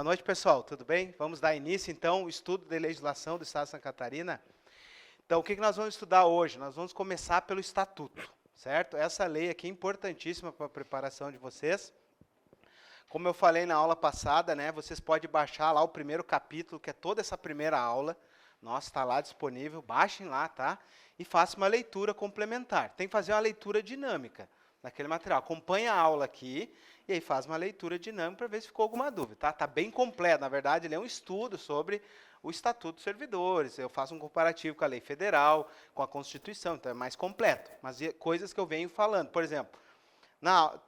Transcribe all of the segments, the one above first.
Boa noite, pessoal. Tudo bem? Vamos dar início, então, ao estudo de legislação do Estado de Santa Catarina. Então, o que nós vamos estudar hoje? Nós vamos começar pelo Estatuto, certo? Essa lei aqui é importantíssima para a preparação de vocês. Como eu falei na aula passada, né, vocês podem baixar lá o primeiro capítulo, que é toda essa primeira aula. Nossa, está lá disponível, baixem lá, tá? E façam uma leitura complementar. Tem que fazer uma leitura dinâmica naquele material. Acompanha a aula aqui e aí faz uma leitura dinâmica para ver se ficou alguma dúvida, tá? Está bem completo, na verdade, ele é um estudo sobre o Estatuto dos Servidores. Eu faço um comparativo com a lei federal, com a Constituição, então é mais completo. Mas coisas que eu venho falando, por exemplo,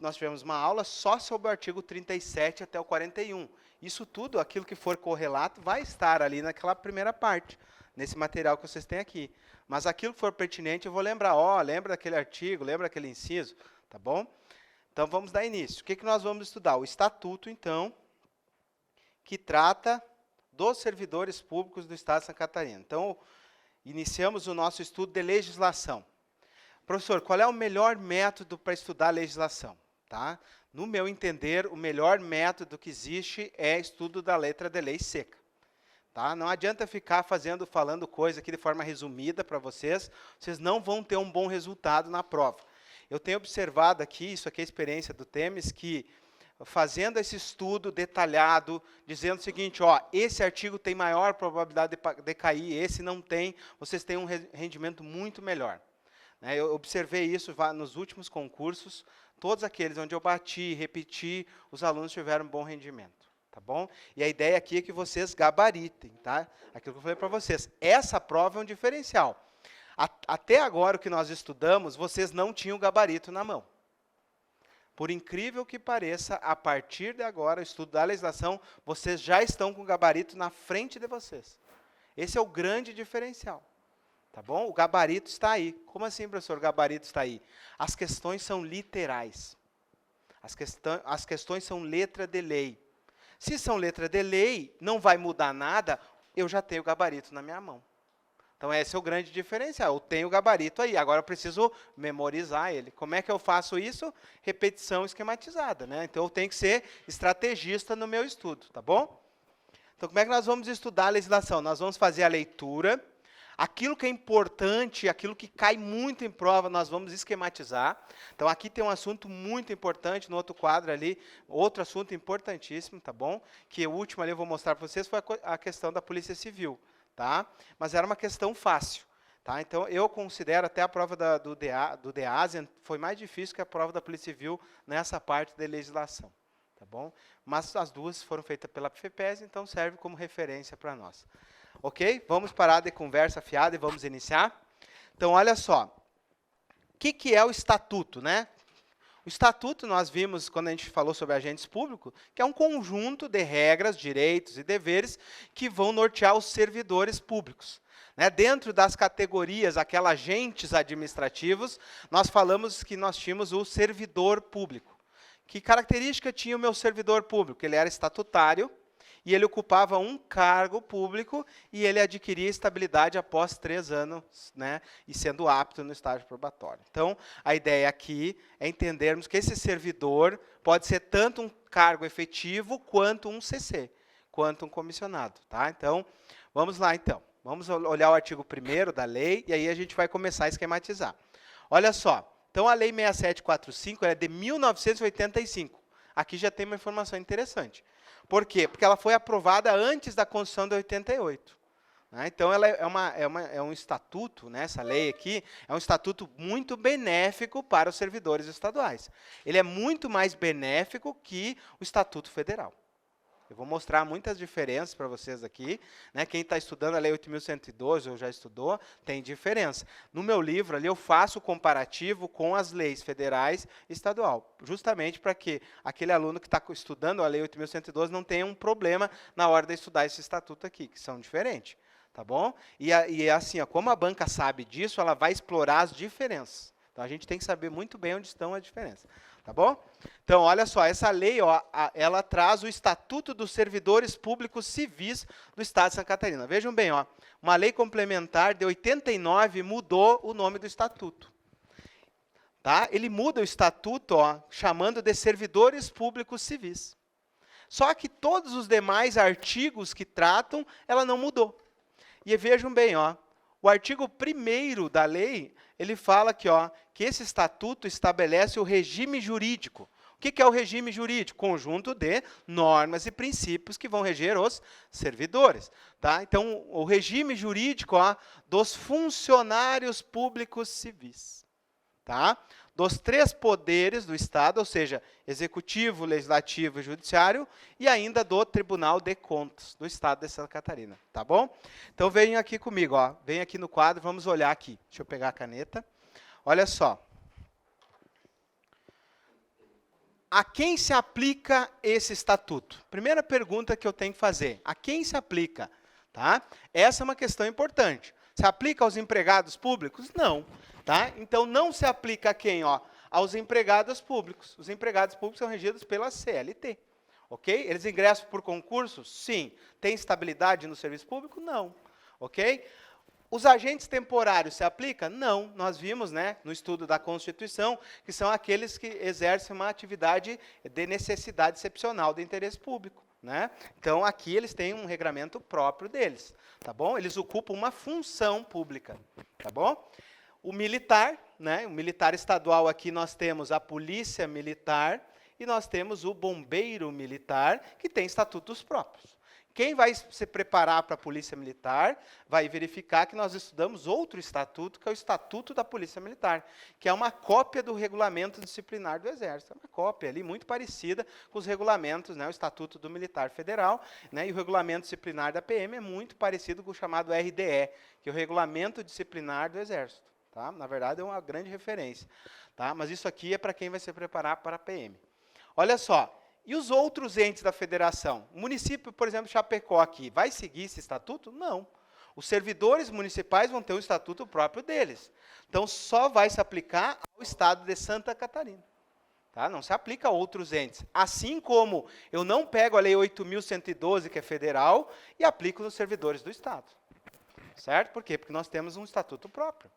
nós tivemos uma aula só sobre o artigo 37 até o 41. Isso tudo, aquilo que for correlato, vai estar ali naquela primeira parte, nesse material que vocês têm aqui. Mas aquilo que for pertinente, eu vou lembrar. Lembra daquele artigo, lembra daquele inciso, tá bom? Então, vamos dar início. O que nós vamos estudar? O Estatuto, então, que trata dos servidores públicos do Estado de Santa Catarina. Então, iniciamos o nosso estudo de legislação. Professor, qual é o melhor método para estudar legislação? Tá? No meu entender, o melhor método que existe é estudo da letra de lei seca. Tá? Não adianta ficar falando coisa aqui de forma resumida para vocês não vão ter um bom resultado na prova. Eu tenho observado aqui, isso aqui é a experiência do Temes, que fazendo esse estudo detalhado, dizendo o seguinte, esse artigo tem maior probabilidade de cair, esse não tem, vocês têm um rendimento muito melhor. Eu observei isso nos últimos concursos, todos aqueles onde eu bati, repeti, os alunos tiveram um bom rendimento, tá bom? E a ideia aqui é que vocês gabaritem, tá? Aquilo que eu falei para vocês. Essa prova é um diferencial. Até agora, o que nós estudamos, vocês não tinham gabarito na mão. Por incrível que pareça, a partir de agora, o estudo da legislação, vocês já estão com o gabarito na frente de vocês. Esse é o grande diferencial. Tá bom? O gabarito está aí. Como assim, professor, o gabarito está aí? As questões são literais. As questões são letra de lei. Se são letra de lei, não vai mudar nada, eu já tenho o gabarito na minha mão. Então, esse é o grande diferencial. Eu tenho o gabarito aí, agora eu preciso memorizar ele. Como é que eu faço isso? Repetição esquematizada, né? Então, eu tenho que ser estrategista no meu estudo, tá bom? Então, como é que nós vamos estudar a legislação? Nós vamos fazer a leitura. Aquilo que é importante, aquilo que cai muito em prova, nós vamos esquematizar. Então, aqui tem um assunto muito importante, no outro quadro ali, outro assunto importantíssimo, tá bom? Que o último ali eu vou mostrar para vocês foi a questão da Polícia Civil, tá? Mas era uma questão fácil, tá? Então, eu considero até a prova do DEASEN foi mais difícil que a prova da Polícia Civil nessa parte de legislação, tá bom? Mas as duas foram feitas pela FEPES, então serve como referência para nós. Ok? Vamos parar de conversa fiada e vamos iniciar? Então, olha só. O que é o Estatuto, né? O Estatuto, nós vimos, quando a gente falou sobre agentes públicos, que é um conjunto de regras, direitos e deveres que vão nortear os servidores públicos. Dentro das categorias, aquelas agentes administrativos, nós falamos que nós tínhamos o servidor público. Que característica tinha o meu servidor público? Ele era estatutário, e ele ocupava um cargo público e ele adquiria estabilidade após 3 anos, né, e sendo apto no estágio probatório. Então, a ideia aqui é entendermos que esse servidor pode ser tanto um cargo efetivo quanto um CC, quanto um comissionado. Tá? Então, vamos lá, então. Vamos olhar o artigo 1º da lei e aí a gente vai começar a esquematizar. Olha só. Então, a Lei 6745 é de 1985. Aqui já tem uma informação interessante. Por quê? Porque ela foi aprovada antes da Constituição de 88. Então, ela é um estatuto, né, essa lei aqui, é um estatuto muito benéfico para os servidores estaduais. Ele é muito mais benéfico que o Estatuto Federal. Eu vou mostrar muitas diferenças para vocês aqui. Né? Quem está estudando a Lei 8.112, ou já estudou, tem diferença. No meu livro, ali, eu faço o comparativo com as leis federais e estadual, justamente para que aquele aluno que está estudando a Lei 8.112 não tenha um problema na hora de estudar esse estatuto aqui, que são diferentes. Tá bom? E assim, como a banca sabe disso, ela vai explorar as diferenças. Então, a gente tem que saber muito bem onde estão as diferenças. Tá bom? Então, olha só, essa lei, ela traz o Estatuto dos Servidores Públicos Civis do Estado de Santa Catarina. Vejam bem, uma lei complementar de 89 mudou o nome do Estatuto. Tá? Ele muda o Estatuto chamando de Servidores Públicos Civis. Só que todos os demais artigos que tratam, ela não mudou. E vejam bem, ó, o artigo 1º da lei, ele fala aqui, ó, que esse estatuto estabelece o regime jurídico. O que é o regime jurídico? Conjunto de normas e princípios que vão reger os servidores. Tá? Então, o regime jurídico, ó, dos funcionários públicos civis. Tá? Dos 3 poderes do Estado, ou seja, executivo, legislativo e judiciário, e ainda do Tribunal de Contas do Estado de Santa Catarina. Tá bom? Então, venham aqui comigo. Ó, venham aqui no quadro, vamos olhar aqui. Deixa eu pegar a caneta. Olha só. A quem se aplica esse estatuto? Primeira pergunta que eu tenho que fazer. A quem se aplica? Tá? Essa é uma questão importante. Se aplica aos empregados públicos? Não. Tá? Então, não se aplica a quem? Ó, aos empregados públicos. Os empregados públicos são regidos pela CLT. Ok? Eles ingressam por concurso? Sim. Tem estabilidade no serviço público? Não. Ok? Os agentes temporários se aplica? Não. Nós vimos, né, no estudo da Constituição, que são aqueles que exercem uma atividade de necessidade excepcional de interesse público. Né? Então, aqui eles têm um regramento próprio deles. Tá bom? Eles ocupam uma função pública. Tá bom? O militar, né, o militar estadual, aqui nós temos a Polícia Militar e nós temos o Bombeiro Militar, que tem estatutos próprios. Quem vai se preparar para a Polícia Militar vai verificar que nós estudamos outro estatuto, que é o Estatuto da Polícia Militar, que é uma cópia do regulamento disciplinar do Exército. É uma cópia ali muito parecida com os regulamentos, né, o Estatuto do Militar Federal, né, e o regulamento disciplinar da PM é muito parecido com o chamado RDE, que é o Regulamento Disciplinar do Exército. Tá? Na verdade, é uma grande referência. Tá? Mas isso aqui é para quem vai se preparar para a PM. Olha só. E os outros entes da federação? O município, por exemplo, Chapecó aqui, vai seguir esse estatuto? Não. Os servidores municipais vão ter o estatuto próprio deles. Então, só vai se aplicar ao estado de Santa Catarina. Tá? Não se aplica a outros entes. Assim como eu não pego a lei 8.112, que é federal, e aplico nos servidores do estado. Certo? Por quê? Porque nós temos um estatuto próprio.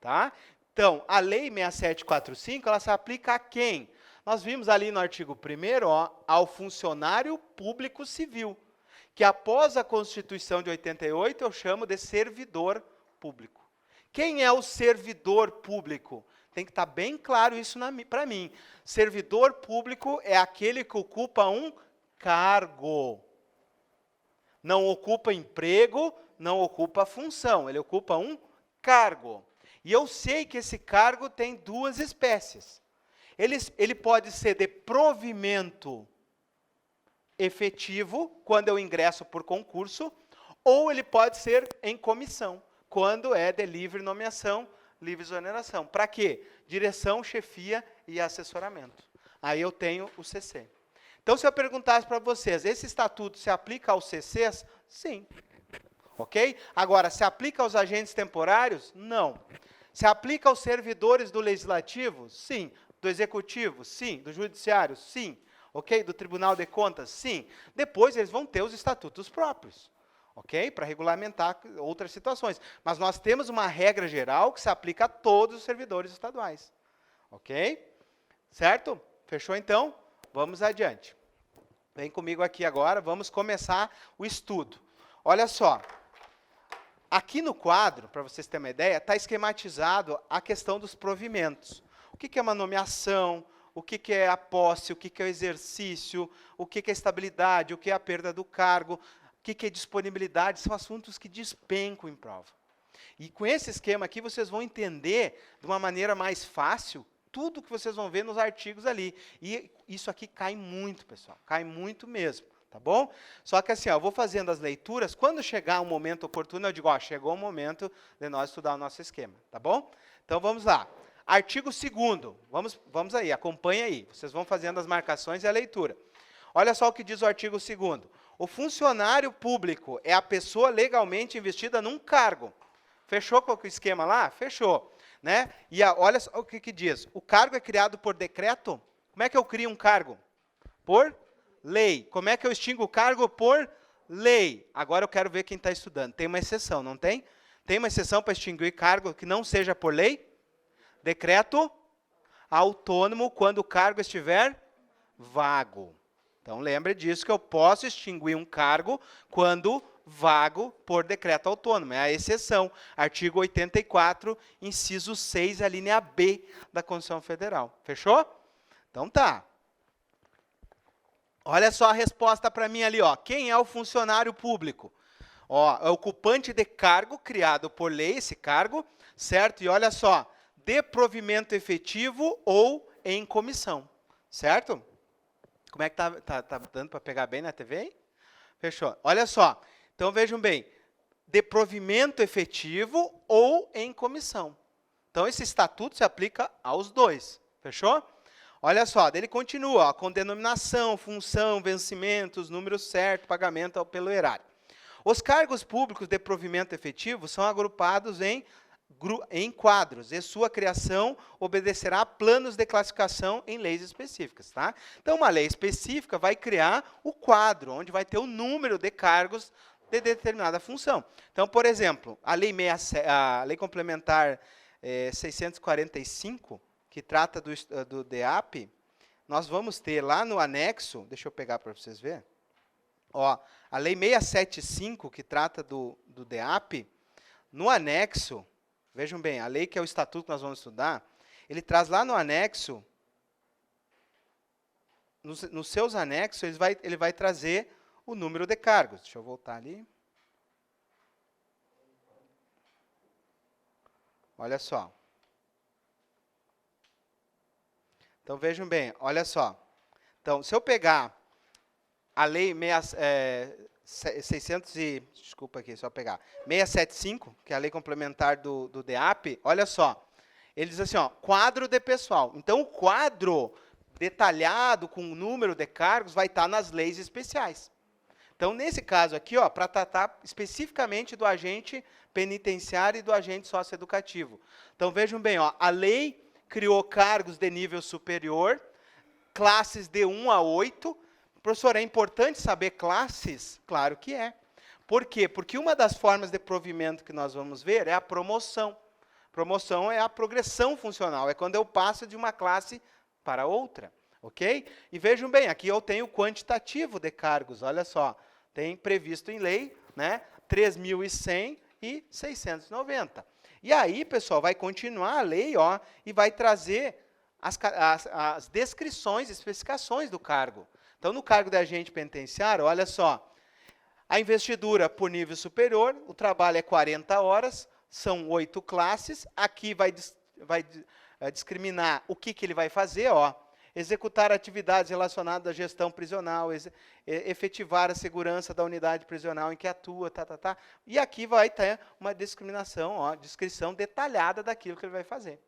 Tá? Então, a lei 6745, ela se aplica a quem? Nós vimos ali no artigo 1º, ó, ao funcionário público civil, que após a Constituição de 88 eu chamo de servidor público. Quem é o servidor público? Tem que estar bem claro isso para mim. Servidor público é aquele que ocupa um cargo. Não ocupa emprego, não ocupa função, ele ocupa um cargo. E eu sei que esse cargo tem 2 espécies. Ele pode ser de provimento efetivo, quando eu ingresso por concurso, ou ele pode ser em comissão, quando é de livre nomeação, livre exoneração. Para quê? Direção, chefia e assessoramento. Aí eu tenho o CC. Então, se eu perguntasse para vocês, esse estatuto se aplica aos CCs? Sim. Ok? Agora, se aplica aos agentes temporários? Não. Se aplica aos servidores do Legislativo? Sim. Do Executivo? Sim. Do Judiciário? Sim. Ok? Do Tribunal de Contas? Sim. Depois eles vão ter os estatutos próprios. Ok? Para regulamentar outras situações. Mas nós temos uma regra geral que se aplica a todos os servidores estaduais. Ok? Certo? Fechou então? Vamos adiante. Vem comigo aqui agora, vamos começar o estudo. Olha só. Aqui no quadro, para vocês terem uma ideia, está esquematizado a questão dos provimentos. O que é uma nomeação, o que é a posse, o que é o exercício, o que é estabilidade, o que é a perda do cargo, o que é disponibilidade, são assuntos que despencam em prova. E com esse esquema aqui, vocês vão entender de uma maneira mais fácil tudo que vocês vão ver nos artigos ali. E isso aqui cai muito, pessoal, cai muito mesmo. Tá bom? Só que assim, ó, eu vou fazendo as leituras, quando chegar um momento oportuno, eu digo, ó, chegou o momento de nós estudar o nosso esquema, tá bom? Então, vamos lá. Artigo 2º, vamos aí, acompanha aí, vocês vão fazendo as marcações e a leitura. Olha só o que diz o artigo 2º. O funcionário público é a pessoa legalmente investida num cargo. Fechou com o esquema lá? Fechou. Né? E olha só o que diz. O cargo é criado por decreto? Como é que eu crio um cargo? Por lei. Como é que eu extingo o cargo? Por lei. Agora eu quero ver quem está estudando. Tem uma exceção, não tem? Tem uma exceção para extinguir cargo que não seja por lei? Decreto autônomo quando o cargo estiver vago. Então, lembre disso que eu posso extinguir um cargo quando vago por decreto autônomo. É a exceção. Artigo 84, inciso 6, a linha B da Constituição Federal. Fechou? Então tá. Olha só a resposta para mim ali, ó. Quem é o funcionário público? Ó, é o ocupante de cargo criado por lei, esse cargo, certo? E olha só, de provimento efetivo ou em comissão, certo? Como é que tá dando para pegar bem na TV aí? Fechou. Olha só. Então, vejam bem. De provimento efetivo ou em comissão. Então, esse estatuto se aplica aos dois. Fechou? Olha só. Ele continua, ó, com denominação, função, vencimentos, número certo, pagamento pelo erário. Os cargos públicos de provimento efetivo são agrupados em quadros, e sua criação obedecerá a planos de classificação em leis específicas. Tá? Então, uma lei específica vai criar o quadro, onde vai ter o número de cargos de determinada função. Então, por exemplo, a lei complementar 645, que trata do DEAP, nós vamos ter lá no anexo, deixa eu pegar para vocês verem, ó, a lei 675, que trata do DEAP, no anexo, vejam bem, a lei que é o estatuto que nós vamos estudar, ele traz lá no anexo, nos seus anexos, ele vai trazer o número de cargos. Deixa eu voltar ali. Olha só. Então, vejam bem, olha só. Então, se eu pegar a lei 675, que é a lei complementar do DEAP, olha só. Ele diz assim, ó, quadro de pessoal. Então, o quadro detalhado com o número de cargos vai estar nas leis especiais. Então, nesse caso aqui, ó, para tratar especificamente do agente penitenciário e do agente socioeducativo. Então, vejam bem, ó, a lei criou cargos de nível superior, classes de 1 a 8. Professor, é importante saber classes? Claro que é. Por quê? Porque uma das formas de provimento que nós vamos ver é a promoção. Promoção é a progressão funcional, é quando eu passo de uma classe para outra, ok? E vejam bem, aqui eu tenho o quantitativo de cargos, olha só, tem previsto em lei, né, 3.100 e 690. E aí, pessoal, vai continuar a lei, ó, e vai trazer as descrições, especificações do cargo. Então, no cargo de agente penitenciário, olha só, a investidura por nível superior, o trabalho é 40 horas, são 8 classes, aqui vai discriminar o que ele vai fazer, ó, executar atividades relacionadas à gestão prisional, efetivar a segurança da unidade prisional em que atua, e aqui vai ter uma discriminação, ó, descrição detalhada daquilo que ele vai fazer.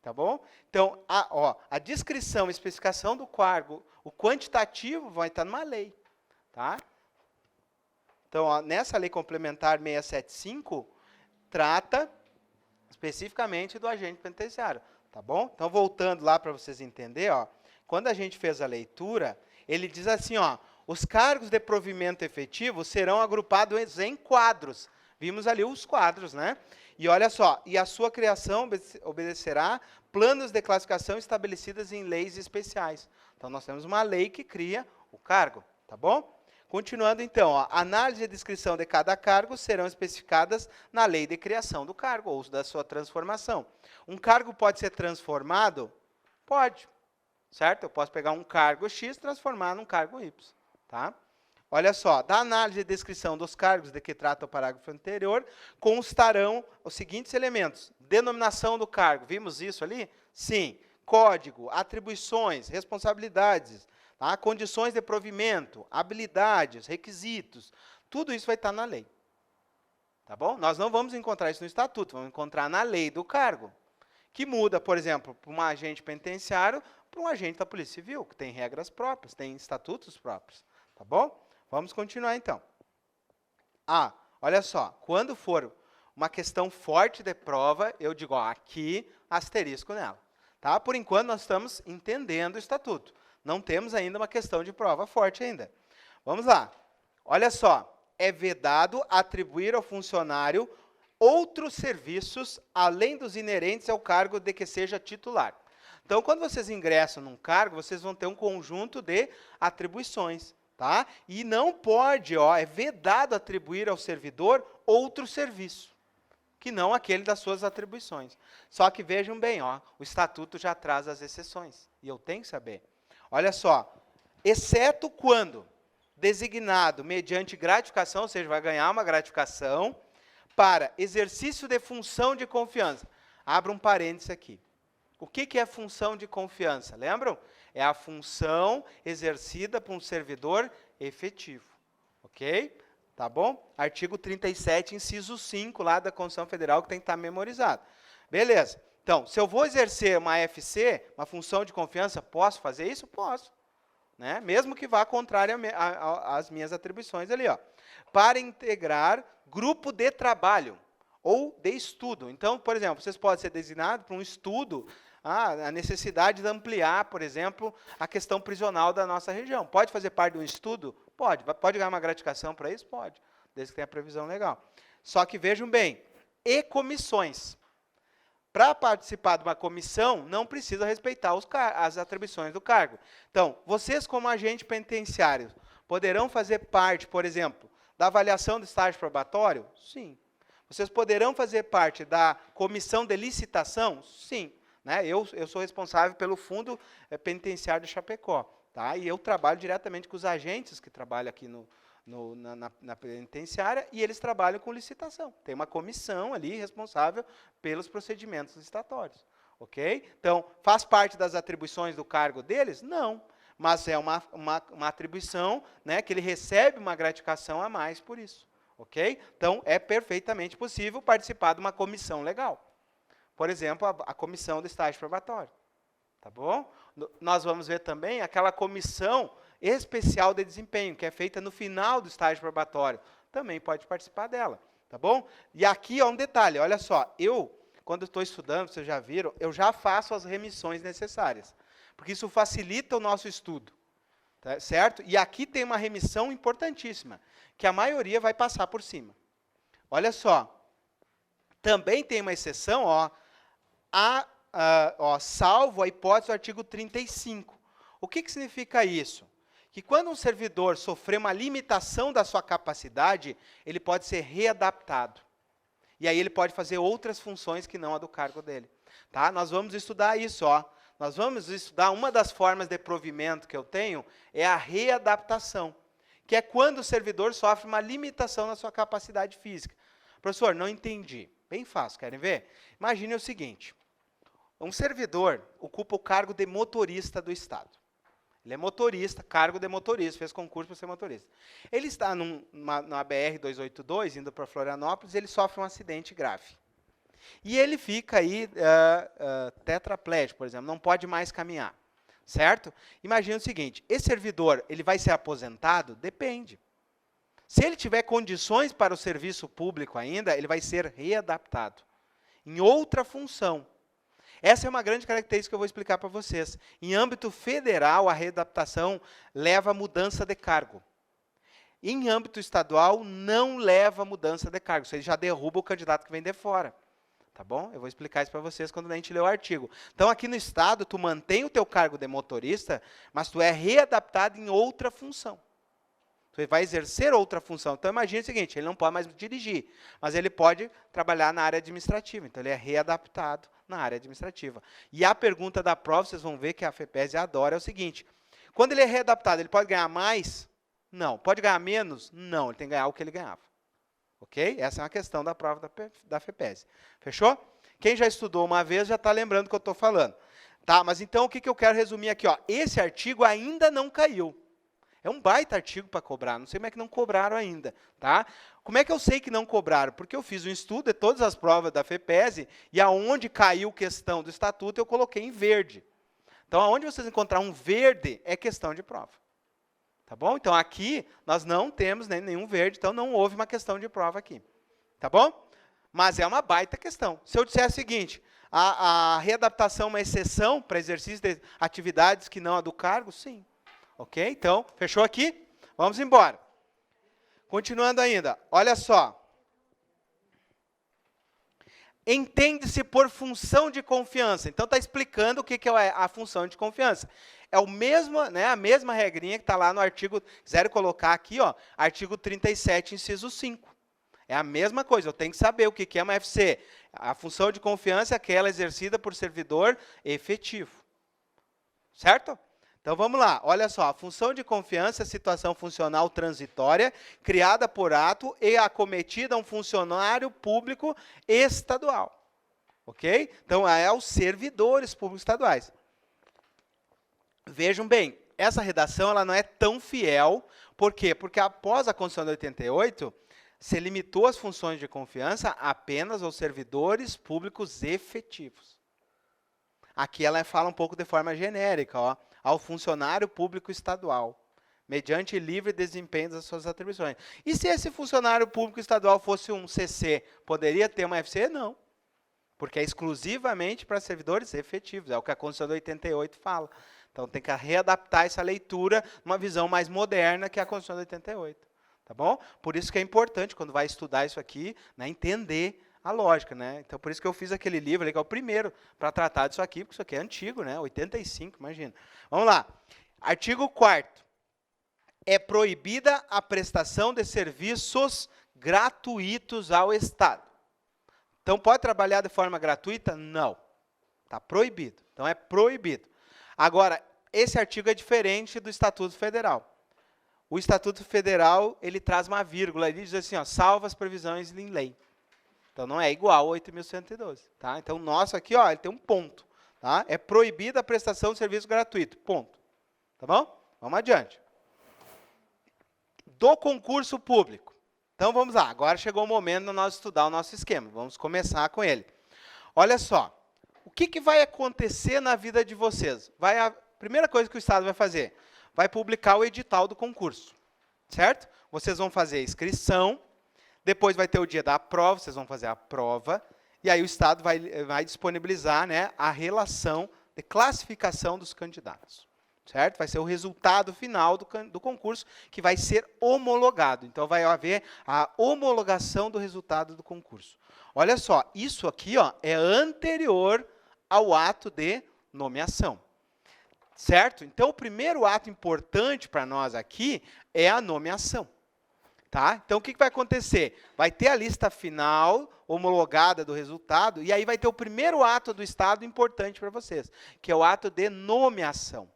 Tá bom? Então, a descrição e especificação do cargo, o quantitativo vai estar numa lei. Tá? Então, ó, nessa lei complementar 675, trata especificamente do agente penitenciário. Tá bom? Então, voltando lá para vocês entenderem, ó, quando a gente fez a leitura, ele diz assim, ó, os cargos de provimento efetivo serão agrupados em quadros. Vimos ali os quadros, né? E olha só, e a sua criação obedecerá planos de classificação estabelecidos em leis especiais. Então, nós temos uma lei que cria o cargo, tá bom? Continuando, então, ó, análise e descrição de cada cargo serão especificadas na lei de criação do cargo, ou da sua transformação. Um cargo pode ser transformado? Pode, certo? Eu posso pegar um cargo X e transformar num cargo Y, tá? Olha só, da análise e descrição dos cargos de que trata o parágrafo anterior, constarão os seguintes elementos. Denominação do cargo, vimos isso ali? Sim. Código, atribuições, responsabilidades, tá? Condições de provimento, habilidades, requisitos, tudo isso vai estar na lei. Tá bom? Nós não vamos encontrar isso no estatuto, vamos encontrar na lei do cargo, que muda, por exemplo, para um agente penitenciário, para um agente da Polícia Civil, que tem regras próprias, tem estatutos próprios. Tá bom? Vamos continuar, então. Olha só, quando for uma questão forte de prova, eu digo, ó, aqui, asterisco nela. Tá? Por enquanto, nós estamos entendendo o estatuto. Não temos ainda uma questão de prova forte ainda. Vamos lá. Olha só, é vedado atribuir ao funcionário outros serviços, além dos inerentes ao cargo de que seja titular. Então, quando vocês ingressam num cargo, vocês vão ter um conjunto de atribuições, tá? E não pode, é vedado atribuir ao servidor outro serviço, que não aquele das suas atribuições. Só que vejam bem, o estatuto já traz as exceções, e eu tenho que saber. Olha só, exceto quando designado mediante gratificação, ou seja, vai ganhar uma gratificação, para exercício de função de confiança. Abra um parênteses aqui. O que é função de confiança? Lembram? É a função exercida por um servidor efetivo. Ok? Tá bom? Artigo 37, inciso 5, lá da Constituição Federal, que tem que estar memorizado. Beleza. Então, se eu vou exercer uma FC, uma função de confiança, posso fazer isso? Posso. Né? Mesmo que vá contrário às minhas atribuições ali. Para integrar grupo de trabalho ou de estudo. Então, por exemplo, vocês podem ser designados para um estudo, a necessidade de ampliar, por exemplo, a questão prisional da nossa região. Pode fazer parte de um estudo? Pode. Pode ganhar uma gratificação para isso? Pode, desde que tenha previsão legal. Só que vejam bem, e comissões. Para participar de uma comissão, não precisa respeitar as atribuições do cargo. Então, vocês como agentes penitenciários, poderão fazer parte, por exemplo, da avaliação do estágio probatório? Sim. Vocês poderão fazer parte da comissão de licitação? Sim. Né? Eu sou responsável pelo Fundo Penitenciário de Chapecó. Tá? E eu trabalho diretamente com os agentes que trabalham aqui na penitenciária, e eles trabalham com licitação. Tem uma comissão ali responsável pelos procedimentos licitatórios. Ok? Então, faz parte das atribuições do cargo deles? Não. Mas é uma atribuição, né, que ele recebe uma gratificação a mais por isso. Ok? Então, é perfeitamente possível participar de uma comissão legal. Por exemplo, a comissão do estágio probatório. Tá bom? Nós vamos ver também aquela comissão especial de desempenho, que é feita no final do estágio probatório. Também pode participar dela. Tá bom? E aqui, um detalhe, olha só, quando estou estudando, vocês já viram, eu já faço as remissões necessárias. Porque isso facilita o nosso estudo. Tá, certo? E aqui tem uma remissão importantíssima, que a maioria vai passar por cima. Olha só. Também tem uma exceção, salvo a hipótese do artigo 35. O que significa isso? Que quando um servidor sofrer uma limitação da sua capacidade, ele pode ser readaptado. E aí ele pode fazer outras funções que não a do cargo dele. Tá? Nós vamos estudar isso, Nós vamos estudar, uma das formas de provimento que eu tenho é a readaptação, que é quando o servidor sofre uma limitação na sua capacidade física. Professor, não entendi. Bem fácil, querem ver? Imagine o seguinte, um servidor ocupa o cargo de motorista do Estado. Ele é motorista, cargo de motorista, fez concurso para ser motorista. Ele está na BR-282, indo para Florianópolis, ele sofre um acidente grave. E ele fica aí tetraplégico, por exemplo, não pode mais caminhar, certo? Imagina o seguinte, esse servidor, ele vai ser aposentado? Depende. Se ele tiver condições para o serviço público ainda, ele vai ser readaptado em outra função. Essa é uma grande característica que eu vou explicar para vocês. Em âmbito federal, a readaptação leva a mudança de cargo. Em âmbito estadual, não leva a mudança de cargo. Você já derruba o candidato que vem de fora. Tá bom? Eu vou explicar isso para vocês quando a gente ler o artigo. Então, aqui no Estado, tu mantém o teu cargo de motorista, mas tu é readaptado em outra função. Tu vai exercer outra função. Então, imagine o seguinte, ele não pode mais dirigir, mas ele pode trabalhar na área administrativa. Então, ele é readaptado na área administrativa. E a pergunta da prova, vocês vão ver que a FEPESE adora, é o seguinte, quando ele é readaptado, ele pode ganhar mais? Não. Pode ganhar menos? Não, ele tem que ganhar o que ele ganhava. Ok? Essa é uma questão da prova da FEPESE. Fechou? Quem já estudou uma vez já está lembrando do que eu estou falando. Tá, mas então o que eu quero resumir aqui? Esse artigo ainda não caiu. É um baita artigo para cobrar, não sei como é que não cobraram ainda. Tá? Como é que eu sei que não cobraram? Porque eu fiz um estudo de todas as provas da FEPESE e aonde caiu questão do estatuto eu coloquei em verde. Então, aonde vocês encontrar um verde é questão de prova. Tá bom? Então, aqui nós não temos nenhum verde, então não houve uma questão de prova aqui. Tá bom? Mas é uma baita questão. Se eu disser o seguinte, a readaptação é uma exceção para exercício de atividades que não a do cargo? Sim. Ok? Então, fechou aqui? Vamos embora. Continuando ainda. Olha só. Entende-se por função de confiança. Então, está explicando o que é a função de confiança. É o mesmo, né, a mesma regrinha que está lá no artigo, quiser colocar aqui, ó, artigo 37, inciso 5. É a mesma coisa, eu tenho que saber o que é uma FC. A função de confiança é aquela exercida por servidor efetivo. Certo? Então, vamos lá. Olha só, a função de confiança é situação funcional transitória, criada por ato e acometida a um funcionário público estadual. Ok? Então, é os servidores públicos estaduais. Vejam bem, essa redação ela não é tão fiel. Por quê? Porque após a Constituição de 88, se limitou as funções de confiança apenas aos servidores públicos efetivos. Aqui ela fala um pouco de forma genérica, ó, ao funcionário público estadual, mediante livre desempenho das suas atribuições. E se esse funcionário público estadual fosse um CC, poderia ter uma FC? Não, porque é exclusivamente para servidores efetivos, é o que a Constituição de 88 fala. Então, tem que readaptar essa leitura numa visão mais moderna que a Constituição de 88. Tá bom? Por isso que é importante, quando vai estudar isso aqui, né, entender a lógica, né? Então, por isso que eu fiz aquele livro ali, que é o primeiro para tratar disso aqui, porque isso aqui é antigo, né? 85, imagina. Vamos lá. Artigo 4º. É proibida a prestação de serviços gratuitos ao Estado. Então, pode trabalhar de forma gratuita? Não. Está proibido. Então, é proibido. Agora, esse artigo é diferente do Estatuto Federal. O Estatuto Federal, ele traz uma vírgula, ele diz assim, ó, salvo as previsões em lei. Então, não é igual ao 8.112, tá? Então, o nosso aqui, ó, ele tem um ponto, tá? É proibida a prestação de serviço gratuito, ponto. Tá bom? Vamos adiante. Do concurso público. Então, vamos lá. Agora chegou o momento de nós estudar o nosso esquema. Vamos começar com ele. Olha só. O que vai acontecer na vida de vocês? A primeira coisa que o Estado vai fazer, vai publicar o edital do concurso, certo? Vocês vão fazer a inscrição, depois vai ter o dia da prova, vocês vão fazer a prova, e aí o Estado vai disponibilizar, né, a relação de classificação dos candidatos, certo? Vai ser o resultado final do concurso que vai ser homologado. Então, vai haver a homologação do resultado do concurso. Olha só, isso aqui, ó, é anterior ao ato de nomeação. Certo? Então, o primeiro ato importante para nós aqui é a nomeação. Tá? Então, o que vai acontecer? Vai ter a lista final homologada do resultado, e aí vai ter o primeiro ato do Estado importante para vocês, que é o ato de nomeação.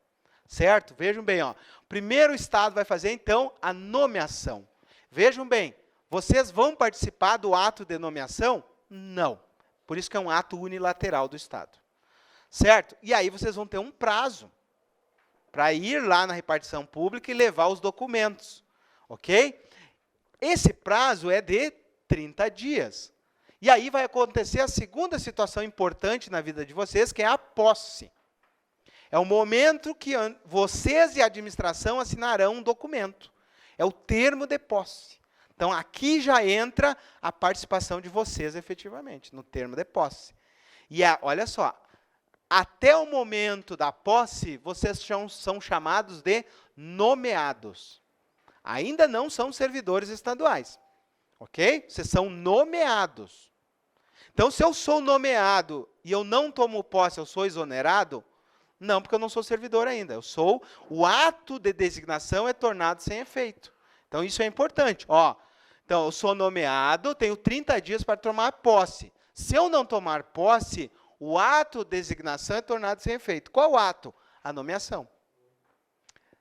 Certo? Vejam bem, ó. Primeiro o Estado vai fazer, então, a nomeação. Vejam bem, vocês vão participar do ato de nomeação? Não. Por isso que é um ato unilateral do Estado. Certo? E aí vocês vão ter um prazo para ir lá na repartição pública e levar os documentos. Ok? Esse prazo é de 30 dias. E aí vai acontecer a segunda situação importante na vida de vocês, que é a posse. É o momento que vocês e a administração assinarão um documento. É o termo de posse. Então, aqui já entra a participação de vocês, efetivamente, no termo de posse. E olha só, até o momento da posse, vocês são chamados de nomeados. Ainda não são servidores estaduais. Ok? Vocês são nomeados. Então, se eu sou nomeado e eu não tomo posse, eu sou exonerado? Não, porque eu não sou servidor ainda. O ato de designação é tornado sem efeito. Então, isso é importante. Ó, então, eu sou nomeado, tenho 30 dias para tomar posse. Se eu não tomar posse, o ato de designação é tornado sem efeito. Qual ato? A nomeação.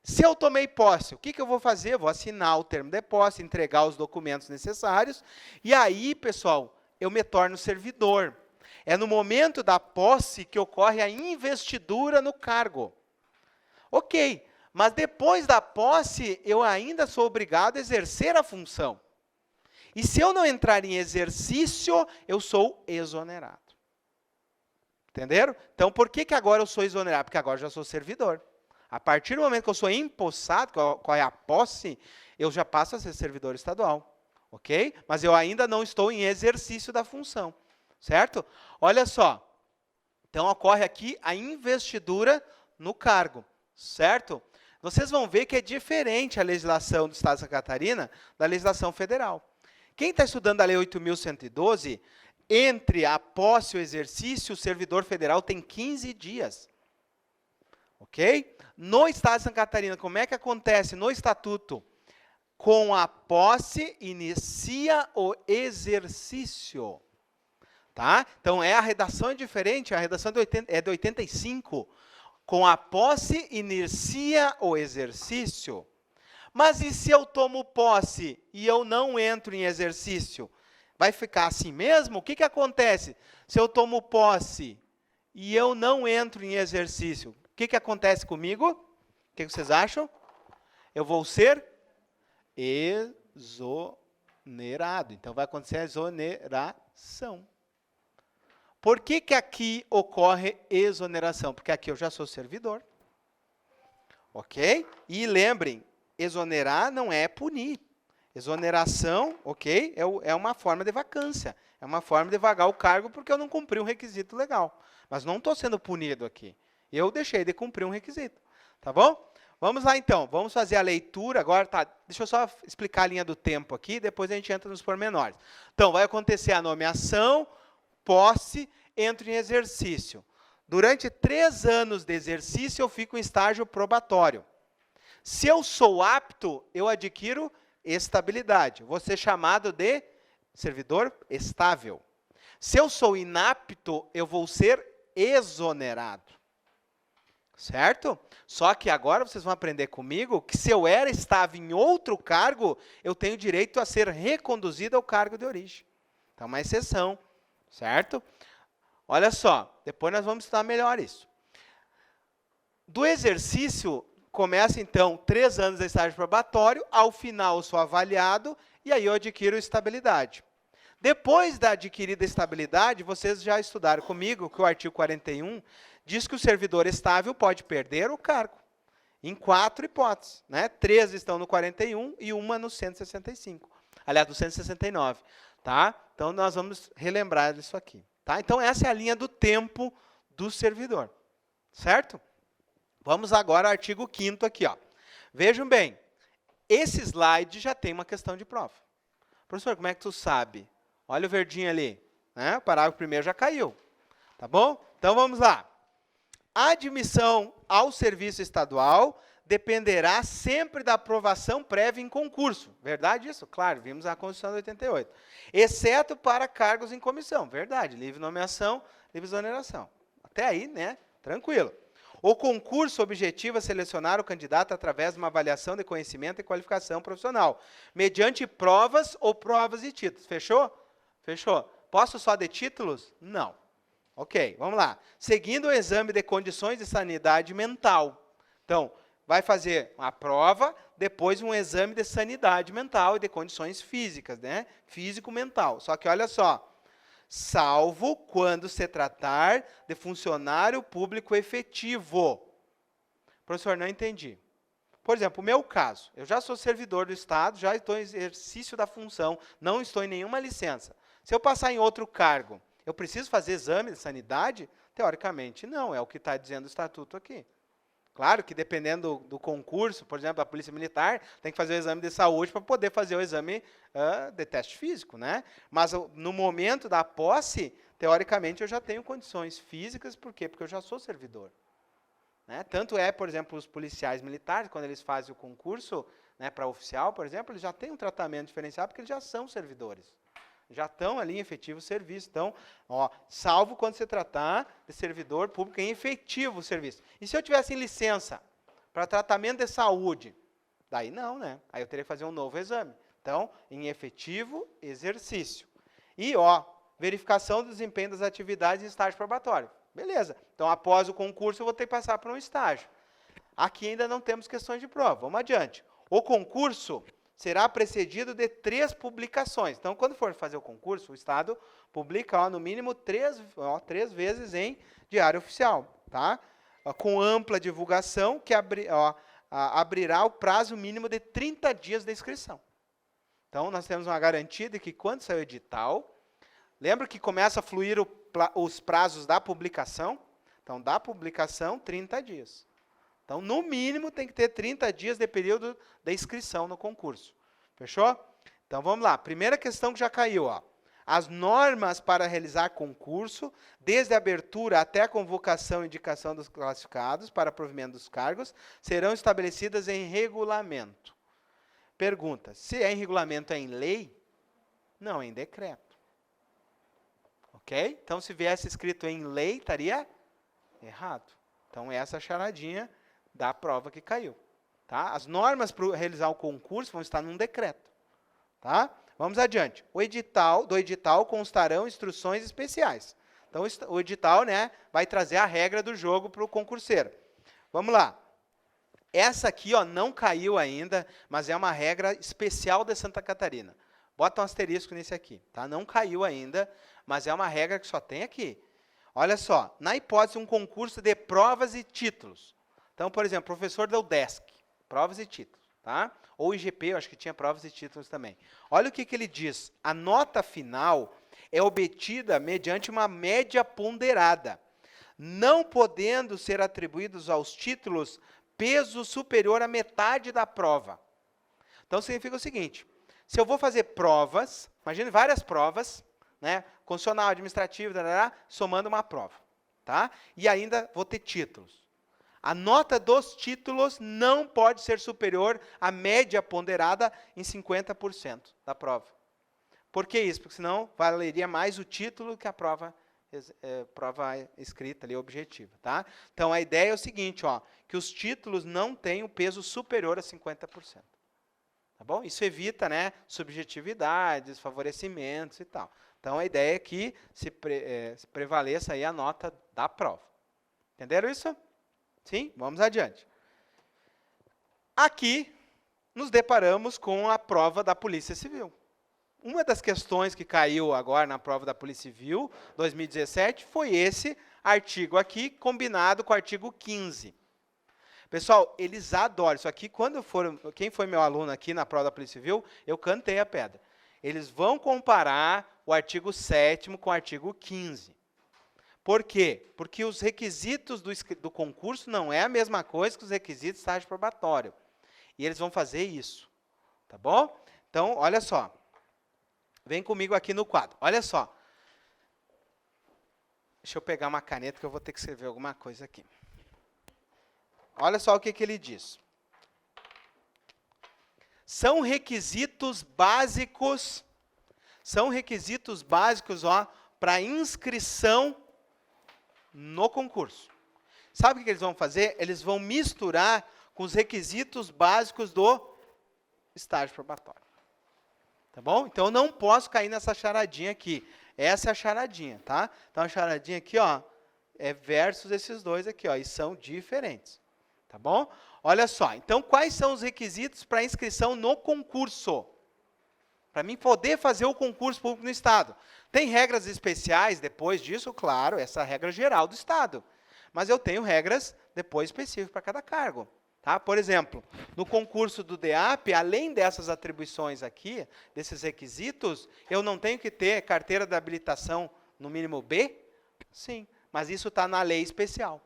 Se eu tomei posse, o que eu vou fazer? Eu vou assinar o termo de posse, entregar os documentos necessários, e aí, pessoal, eu me torno servidor. É no momento da posse que ocorre a investidura no cargo. Ok, mas depois da posse, eu ainda sou obrigado a exercer a função. E se eu não entrar em exercício, eu sou exonerado. Entenderam? Então, por que agora eu sou exonerado? Porque agora eu já sou servidor. A partir do momento que eu sou empossado, qual é a posse, eu já passo a ser servidor estadual. Ok? Mas eu ainda não estou em exercício da função. Certo? Olha só. Então, ocorre aqui a investidura no cargo. Certo? Vocês vão ver que é diferente a legislação do Estado de Santa Catarina da legislação federal. Quem está estudando a Lei 8.112, entre a posse e o exercício, o servidor federal tem 15 dias. Ok? No Estado de Santa Catarina, como é que acontece no Estatuto? Com a posse, inicia o exercício. Tá? Então, a redação é diferente, a redação é de 85. Com a posse, inicia o exercício. Mas e se eu tomo posse e eu não entro em exercício? Vai ficar assim mesmo? O que, que acontece se eu tomo posse e eu não entro em exercício? O que, que acontece comigo? O que, que vocês acham? Eu vou ser exonerado. Então, vai acontecer a exoneração. Por que, que aqui ocorre exoneração? Porque aqui eu já sou servidor. Ok? E lembrem, exonerar não é punir. Exoneração, ok? É uma forma de vacância. É uma forma de vagar o cargo porque eu não cumpri um requisito legal. Mas não estou sendo punido aqui. Eu deixei de cumprir um requisito. Tá bom? Vamos lá, então. Vamos fazer a leitura. Agora, tá, deixa eu só explicar a linha do tempo aqui, depois a gente entra nos pormenores. Então, vai acontecer a nomeação, posse, entro em exercício. Durante 3 anos de exercício, eu fico em estágio probatório. Se eu sou apto, eu adquiro estabilidade. Vou ser chamado de servidor estável. Se eu sou inapto, eu vou ser exonerado. Certo? Só que agora vocês vão aprender comigo que se eu estava em outro cargo, eu tenho direito a ser reconduzido ao cargo de origem. Então, uma exceção. Certo? Olha só, depois nós vamos estudar melhor isso. Do exercício, começa então 3 anos de estágio probatório, ao final eu sou avaliado e aí eu adquiro estabilidade. Depois da adquirida estabilidade, vocês já estudaram comigo que o artigo 41 diz que o servidor estável pode perder o cargo, em 4 hipóteses. Né? 3 estão no 41 e uma no 165. Aliás, no 169. Tá? Então, nós vamos relembrar isso aqui. Tá? Então, essa é a linha do tempo do servidor. Certo? Vamos agora ao artigo 5º aqui. Ó. Vejam bem, esse slide já tem uma questão de prova. Professor, como é que tu sabe? Olha o verdinho ali. Né? O parágrafo primeiro já caiu. Tá bom? Então, vamos lá. A admissão ao serviço estadual dependerá sempre da aprovação prévia em concurso. Verdade isso? Claro, vimos a Constituição de 88. Exceto para cargos em comissão. Verdade, livre nomeação, livre exoneração. Até aí, né? Tranquilo. O concurso objetiva selecionar o candidato através de uma avaliação de conhecimento e qualificação profissional, mediante provas ou provas e títulos. Fechou? Fechou. Posso só de títulos? Não. Ok, vamos lá. Seguindo o exame de condições de sanidade mental. Então, vai fazer uma prova, depois um exame de sanidade mental e de condições físicas, né? Físico-mental. Só que olha só, salvo quando se tratar de funcionário público efetivo. Professor, não entendi. Por exemplo, o meu caso, eu já sou servidor do Estado, já estou em exercício da função, não estou em nenhuma licença. Se eu passar em outro cargo, eu preciso fazer exame de sanidade? Teoricamente, não, é o que está dizendo o Estatuto aqui. Claro que dependendo do concurso, por exemplo, da Polícia Militar, tem que fazer o exame de saúde para poder fazer o exame de teste físico, né? Mas no momento da posse, teoricamente, eu já tenho condições físicas, por quê? Porque eu já sou servidor. Né? Tanto é, por exemplo, os policiais militares, quando eles fazem o concurso, né, para oficial, por exemplo, eles já têm um tratamento diferenciado porque eles já são servidores. Já estão ali em efetivo serviço. Então, ó, salvo quando se tratar de servidor público em efetivo serviço. E se eu tivesse em licença para tratamento de saúde? Daí não, né? Aí eu teria que fazer um novo exame. Então, em efetivo exercício. E, ó, verificação do desempenho das atividades em estágio probatório. Beleza. Então, após o concurso, eu vou ter que passar para um estágio. Aqui ainda não temos questões de prova. Vamos adiante. O concurso será precedido de 3 publicações. Então, quando for fazer o concurso, o Estado publica, ó, no mínimo 3 vezes em diário oficial, tá? Com ampla divulgação, que abrirá o prazo mínimo de 30 dias de inscrição. Então, nós temos uma garantia de que quando sair o edital, lembra que começa a fluir os prazos da publicação? Então, da publicação, 30 dias. Então, no mínimo, tem que ter 30 dias de período de inscrição no concurso. Fechou? Então, vamos lá. Primeira questão que já caiu. Ó. As normas para realizar concurso, desde a abertura até a convocação e indicação dos classificados para provimento dos cargos, serão estabelecidas em regulamento. Pergunta, se é em regulamento, é em lei? Não, é em decreto. Ok? Então, se viesse escrito em lei, estaria errado. Então, essa é a charadinha da prova que caiu. Tá? As normas para realizar o concurso vão estar num decreto. Tá? Vamos adiante. Do edital constarão instruções especiais. Então, o edital, né, vai trazer a regra do jogo para o concurseiro. Vamos lá. Essa aqui, ó, não caiu ainda, mas é uma regra especial de Santa Catarina. Bota um asterisco nesse aqui. Tá? Não caiu ainda, mas é uma regra que só tem aqui. Olha só, na hipótese de um concurso de provas e títulos. Então, por exemplo, professor da UDESC, provas e títulos. Tá? Ou IGP, eu acho que tinha provas e títulos também. Olha o que ele diz. A nota final é obtida mediante uma média ponderada, não podendo ser atribuídos aos títulos peso superior à metade da prova. Então, significa o seguinte, se eu vou fazer provas, imagine várias provas, né, constitucional, administrativo, somando uma prova. Tá? E ainda vou ter títulos. A nota dos títulos não pode ser superior à média ponderada em 50% da prova. Por que isso? Porque senão valeria mais o título que a prova escrita ali, objetiva. Tá? Então, a ideia é o seguinte, ó, que os títulos não têm o peso superior a 50%. Tá bom? Isso evita, né, subjetividades, favorecimentos e tal. Então, a ideia é que se prevaleça aí a nota da prova. Entenderam isso? Sim? Vamos adiante. Aqui, nos deparamos com a prova da Polícia Civil. Uma das questões que caiu agora na prova da Polícia Civil, 2017, foi esse artigo aqui, combinado com o artigo 15. Pessoal, eles adoram. Isso aqui, quem foi meu aluno aqui na prova da Polícia Civil, eu cantei a pedra. Eles vão comparar o artigo 7º com o artigo 15. Por quê? Porque os requisitos do concurso não é a mesma coisa que os requisitos do estágio probatório. E eles vão fazer isso. Tá bom? Então, olha só. Vem comigo aqui no quadro. Olha só. Deixa eu pegar uma caneta que eu vou ter que escrever alguma coisa aqui. Olha só o que ele diz. São requisitos básicos, ó, para inscrição no concurso. Sabe o que eles vão fazer? Eles vão misturar com os requisitos básicos do estágio probatório. Tá bom? Então, eu não posso cair nessa charadinha aqui. Essa é a charadinha, tá? Então, a charadinha aqui, ó, é versus esses dois aqui, ó, e são diferentes. Tá bom? Olha só. Então, quais são os requisitos para inscrição no concurso? Para mim poder fazer o concurso público no Estado. Tem regras especiais depois disso? Claro, essa é a regra geral do Estado. Mas eu tenho regras depois específicas para cada cargo. Tá? Por exemplo, no concurso do DEAP, além dessas atribuições aqui, desses requisitos, eu não tenho que ter carteira de habilitação no mínimo B? Sim, mas isso está na lei especial.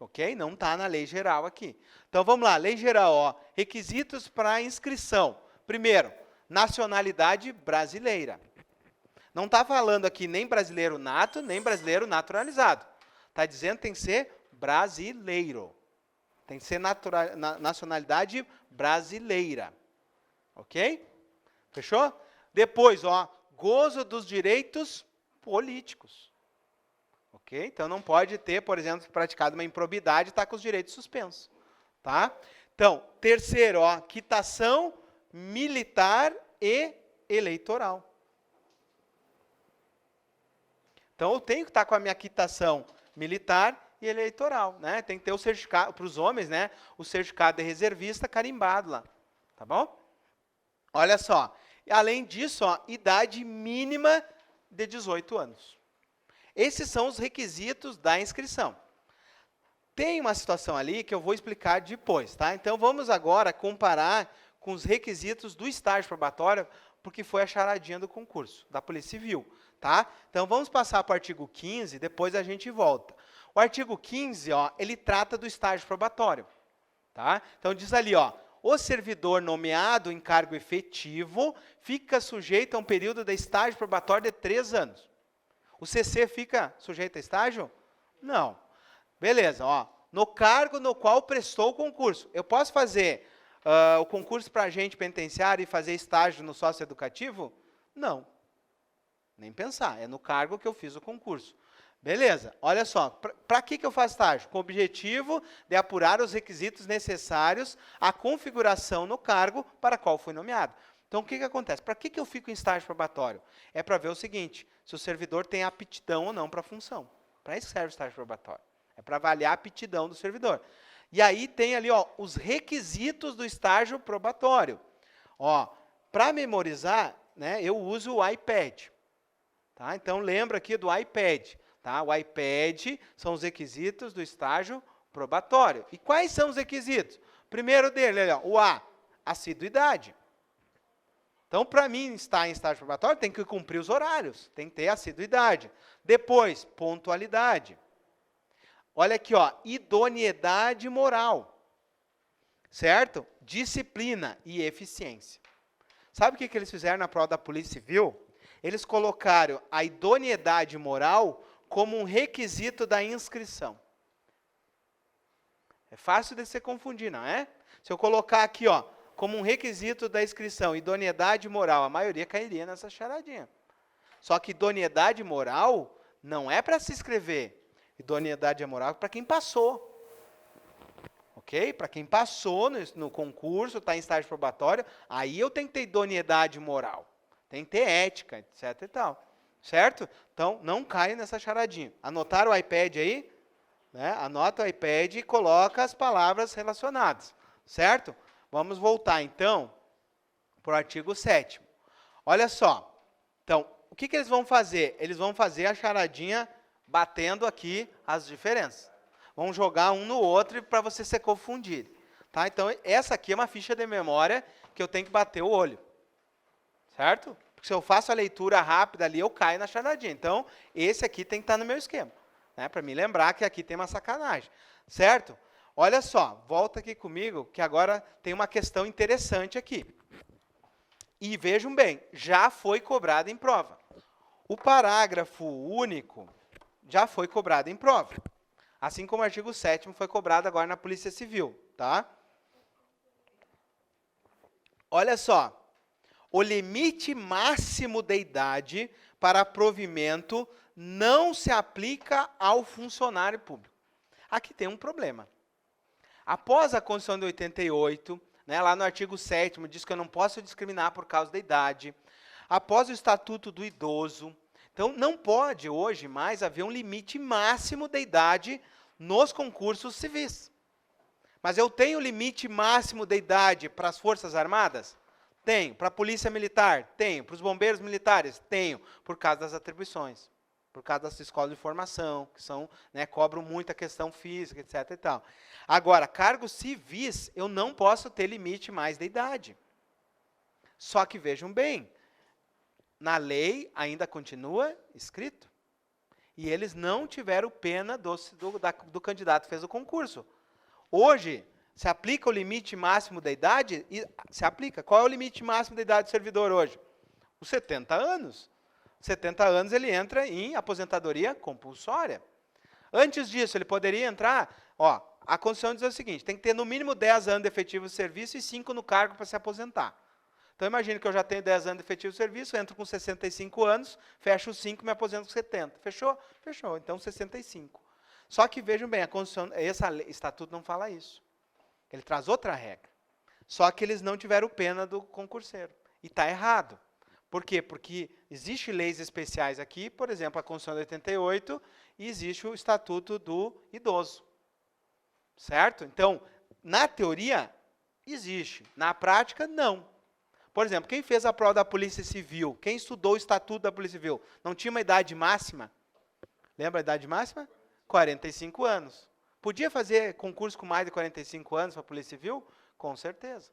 Ok? Não está na lei geral aqui. Então, vamos lá. Lei geral, ó, requisitos para inscrição. Primeiro, nacionalidade brasileira. Não está falando aqui nem brasileiro nato, nem brasileiro naturalizado. Está dizendo que tem que ser brasileiro. Tem que ser nacionalidade brasileira. Ok? Fechou? Depois, ó, gozo dos direitos políticos. Ok? Então, não pode ter, por exemplo, praticado uma improbidade e estar com os direitos suspensos. Tá? Então, terceiro, ó, quitação militar e eleitoral. Então, eu tenho que estar com a minha quitação militar e eleitoral, né? Tem que ter o certificado, para os homens, né? O certificado de reservista carimbado lá. Tá bom? Olha só. Além disso, ó, idade mínima de 18 anos. Esses são os requisitos da inscrição. Tem uma situação ali que eu vou explicar depois, tá? Então, vamos agora comparar com os requisitos do estágio probatório, porque foi a charadinha do concurso, da Polícia Civil, tá? Então, vamos passar para o artigo 15, depois a gente volta. O artigo 15, ó, ele trata do estágio probatório, tá? Então, diz ali, ó, o servidor nomeado em cargo efetivo fica sujeito a um período de estágio probatório de 3 anos. O CC fica sujeito a estágio? Não. Beleza, ó. No cargo no qual prestou o concurso. Eu posso fazer o concurso para agente penitenciário e fazer estágio no socioeducativo? Não. Nem pensar. É no cargo que eu fiz o concurso. Beleza, olha só, para que eu faço estágio? Com o objetivo de apurar os requisitos necessários à configuração no cargo para qual fui nomeado. Então, o que acontece? Para que eu fico em estágio probatório? É para ver o seguinte, se o servidor tem aptidão ou não para a função. Para isso serve o estágio probatório. É para avaliar a aptidão do servidor. E aí tem ali, ó, os requisitos do estágio probatório. Ó, para memorizar, né, eu uso o iPad. Tá? Então, lembra aqui do iPad. Tá? O iPad são os requisitos do estágio probatório. E quais são os requisitos? Primeiro dele, olha, o A, assiduidade. Então, para mim estar em estágio probatório, tem que cumprir os horários, tem que ter assiduidade. Depois, pontualidade. Olha aqui, ó, idoneidade moral. Certo? Disciplina e eficiência. Sabe o que eles fizeram na prova da Polícia Civil? Eles colocaram a idoneidade moral como um requisito da inscrição. É fácil de se confundir, não é? Se eu colocar aqui, ó, como um requisito da inscrição, idoneidade moral, a maioria cairia nessa charadinha. Só que idoneidade moral não é para se inscrever. Idoneidade moral é para quem passou. Ok? Para quem passou no concurso, está em estágio probatório, aí eu tenho que ter idoneidade moral. Tem que ter ética, etc e tal. Certo? Então, não caia nessa charadinha. Anotaram o iPad aí? Né? Anota o iPad e coloca as palavras relacionadas. Certo? Vamos voltar, então, para o artigo 7º. Olha só. Então, o que eles vão fazer? Eles vão fazer a charadinha batendo aqui as diferenças. Vão jogar um no outro para você se confundir. Tá? Então, essa aqui é uma ficha de memória que eu tenho que bater o olho. Certo? Porque se eu faço a leitura rápida ali, eu caio na charadinha. Então, esse aqui tem que estar no meu esquema. Né? Para me lembrar que aqui tem uma sacanagem. Certo? Olha só, volta aqui comigo, que agora tem uma questão interessante aqui. E vejam bem, já foi cobrado em prova. O parágrafo único já foi cobrado em prova. Assim como o artigo 7º foi cobrado agora na Polícia Civil. Tá? Olha só. O limite máximo de idade para provimento não se aplica ao funcionário público. Aqui tem um problema. Após a Constituição de 88, né, lá no artigo 7º, diz que eu não posso discriminar por causa da idade. Após o Estatuto do Idoso, então não pode hoje mais haver um limite máximo de idade nos concursos civis. Mas eu tenho limite máximo de idade para as Forças Armadas? Tenho. Para a Polícia Militar? Tenho. Para os Bombeiros Militares? Tenho. Por causa das atribuições. Por causa das escolas de formação, que são, né, cobram muita questão física, etc. e tal. Agora, cargos civis, eu não posso ter limite mais de idade. Só que vejam bem, na lei ainda continua escrito. E eles não tiveram pena do candidato que fez o concurso. Hoje, se aplica o limite máximo da idade? Se aplica. Qual é o limite máximo da idade do servidor hoje? Os 70 anos. 70 anos ele entra em aposentadoria compulsória. Antes disso, ele poderia entrar... Ó, a Constituição diz o seguinte, tem que ter no mínimo 10 anos de efetivo de serviço e 5 no cargo para se aposentar. Então, imagine que eu já tenho 10 anos de efetivo de serviço, entro com 65 anos, fecho os 5 e me aposento com 70. Fechou? Fechou. Então, 65. Só que, vejam bem, a Constituição, esse estatuto não fala isso. Ele traz outra regra. Só que eles não tiveram pena do concurseiro. E está errado. Por quê? Porque existem leis especiais aqui, por exemplo, a Constituição de 88, e existe o Estatuto do Idoso. Certo? Então, na teoria, existe. Na prática, não. Por exemplo, quem fez a prova da Polícia Civil, quem estudou o Estatuto da Polícia Civil, não tinha uma idade máxima? Lembra a idade máxima? 45 anos. Podia fazer concurso com mais de 45 anos para a Polícia Civil? Com certeza.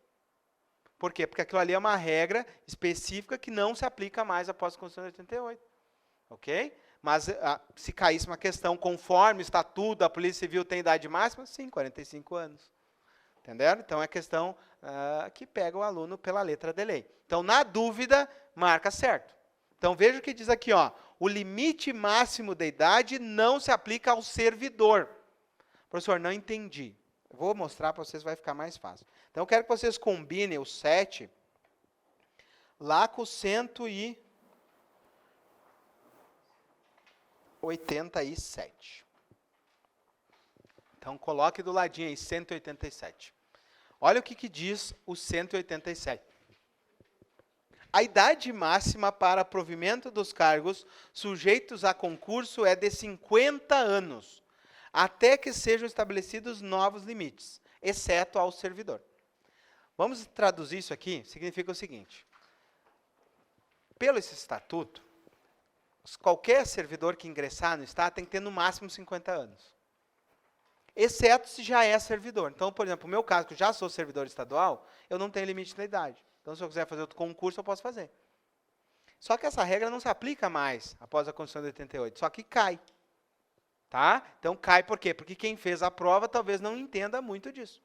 Por quê? Porque aquilo ali é uma regra específica que não se aplica mais após a Constituição de 88. Ok? Mas se caísse uma questão conforme o Estatuto da Polícia Civil tem idade máxima, sim, 45 anos. Entenderam? Então é questão que pega o aluno pela letra de lei. Então, na dúvida, marca certo. Então, veja o que diz aqui, ó. O limite máximo da idade não se aplica ao servidor. Professor, não entendi. Vou mostrar para vocês, vai ficar mais fácil. Então, eu quero que vocês combinem o 7 lá com o 187. Então, coloque do ladinho aí, 187. Olha o que diz o 187. A idade máxima para provimento dos cargos sujeitos a concurso é de 50 anos, até que sejam estabelecidos novos limites, exceto ao servidor. Vamos traduzir isso aqui, significa o seguinte. Pelo esse estatuto, qualquer servidor que ingressar no Estado tem que ter no máximo 50 anos. Exceto se já é servidor. Então, por exemplo, no meu caso, que eu já sou servidor estadual, eu não tenho limite de idade. Então, se eu quiser fazer outro concurso, eu posso fazer. Só que essa regra não se aplica mais após a Constituição de 88, só que cai. Tá? Então, cai por quê? Porque quem fez a prova talvez não entenda muito disso.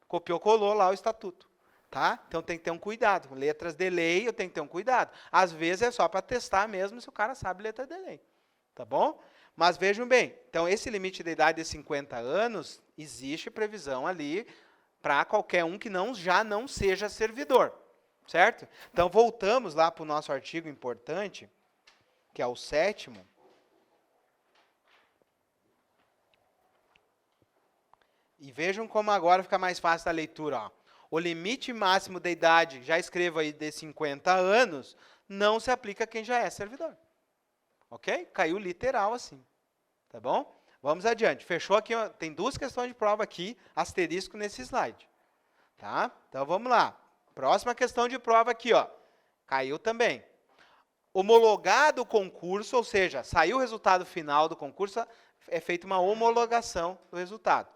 Copiou, colou lá o estatuto. Tá? Então, tem que ter um cuidado. Letras de lei, eu tenho que ter um cuidado. Às vezes, é só para testar mesmo se o cara sabe letra de lei. Tá bom? Mas vejam bem, então, esse limite de idade de 50 anos, existe previsão ali para qualquer um que já não seja servidor, certo? Então, voltamos lá para o nosso artigo importante, que é o 7º. E vejam como agora fica mais fácil a leitura. Ó. O limite máximo da idade, já escrevo aí, de 50 anos, não se aplica a quem já é servidor. Ok? Caiu literal assim. Tá bom? Vamos adiante. Fechou aqui, ó, tem 2 questões de prova aqui, asterisco nesse slide. Tá? Então, vamos lá. Próxima questão de prova aqui, ó. Caiu também. Homologado o concurso, ou seja, saiu o resultado final do concurso, é feita uma homologação do resultado.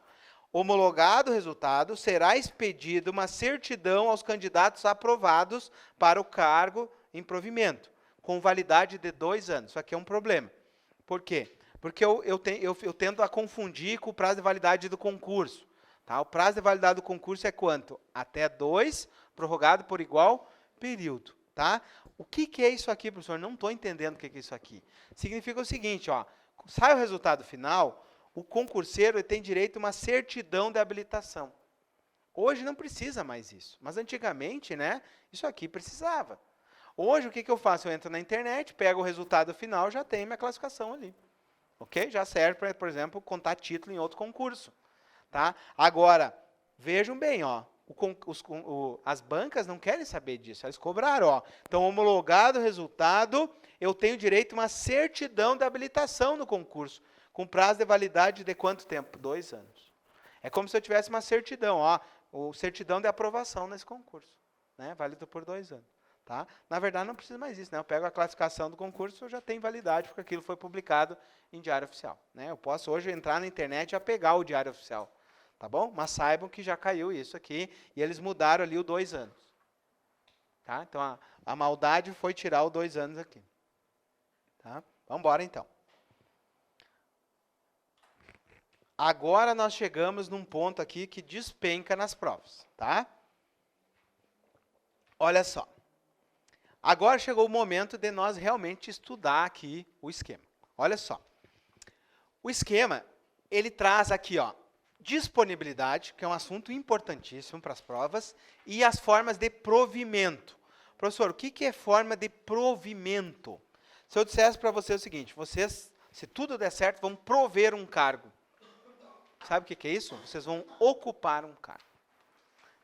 Homologado o resultado, será expedida uma certidão aos candidatos aprovados para o cargo em provimento, com validade de 2 anos. Isso aqui é um problema. Por quê? Porque eu tendo a confundir com o prazo de validade do concurso. Tá? O prazo de validade do concurso é quanto? Até 2, prorrogado por igual período. Tá? O que é isso aqui, professor? Não estou entendendo o que é isso aqui. Significa o seguinte, ó, sai o resultado final, o concurseiro tem direito a uma certidão de habilitação. Hoje não precisa mais isso, mas antigamente, né, isso aqui precisava. Hoje, o que eu faço? Eu entro na internet, pego o resultado final, já tenho minha classificação ali. Ok? Já serve para, por exemplo, contar título em outro concurso. Tá? Agora, vejam bem, ó, as bancas não querem saber disso, elas cobraram. Ó. Então, homologado o resultado, eu tenho direito a uma certidão de habilitação no concurso, com prazo de validade de quanto tempo? 2 anos. É como se eu tivesse uma certidão, ó, certidão de aprovação nesse concurso, né? Válido por 2 anos. Tá? Na verdade, não precisa mais isso. Né? Eu pego a classificação do concurso, eu já tenho validade, porque aquilo foi publicado em diário oficial. Né? Eu posso hoje entrar na internet e já pegar o diário oficial. Tá bom? Mas saibam que já caiu isso aqui, e eles mudaram ali o 2 anos. Tá? Então, a maldade foi tirar o 2 anos aqui. Tá? Vamos embora, então. Agora, nós chegamos num ponto aqui que despenca nas provas. Tá? Olha só. Agora chegou o momento de nós realmente estudar aqui o esquema. Olha só. O esquema, ele traz aqui, ó, disponibilidade, que é um assunto importantíssimo para as provas, e as formas de provimento. Professor, o que é forma de provimento? Se eu dissesse para você o seguinte, vocês, se tudo der certo, vão prover um cargo. Sabe o que é isso? Vocês vão ocupar um cargo.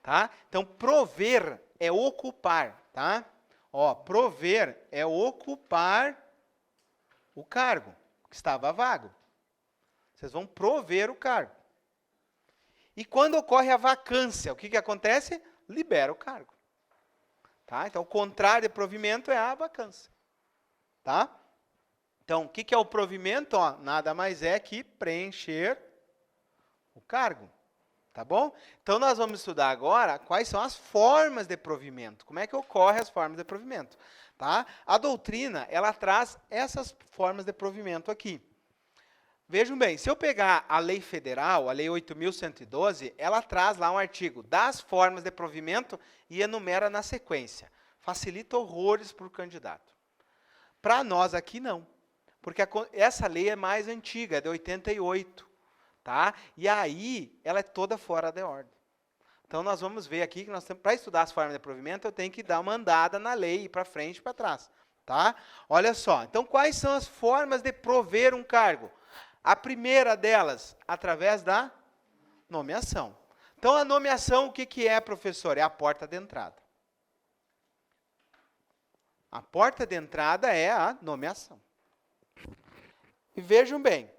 Tá? Então, prover é ocupar, tá? Ó, prover é ocupar o cargo que estava vago. Vocês vão prover o cargo. E quando ocorre a vacância, o que acontece? Libera o cargo. Tá? Então, o contrário de provimento é a vacância. Tá? Então, o que é o provimento? Ó, nada mais é que preencher o cargo. Tá bom? Então, nós vamos estudar agora quais são as formas de provimento. Como é que ocorrem as formas de provimento. Tá? A doutrina, ela traz essas formas de provimento aqui. Vejam bem, se eu pegar a lei federal, a lei 8.112, ela traz lá um artigo das formas de provimento e enumera na sequência. Facilita horrores para o candidato. Para nós aqui, não. Porque essa lei é mais antiga, é de 88. Tá? E aí, ela é toda fora de ordem. Então, nós vamos ver aqui que para estudar as formas de provimento, eu tenho que dar uma andada na lei, ir para frente e para trás. Tá? Olha só, então quais são as formas de prover um cargo? A primeira delas, através da nomeação. Então, a nomeação, o que é, professor? É a porta de entrada. A porta de entrada é a nomeação. E vejam bem,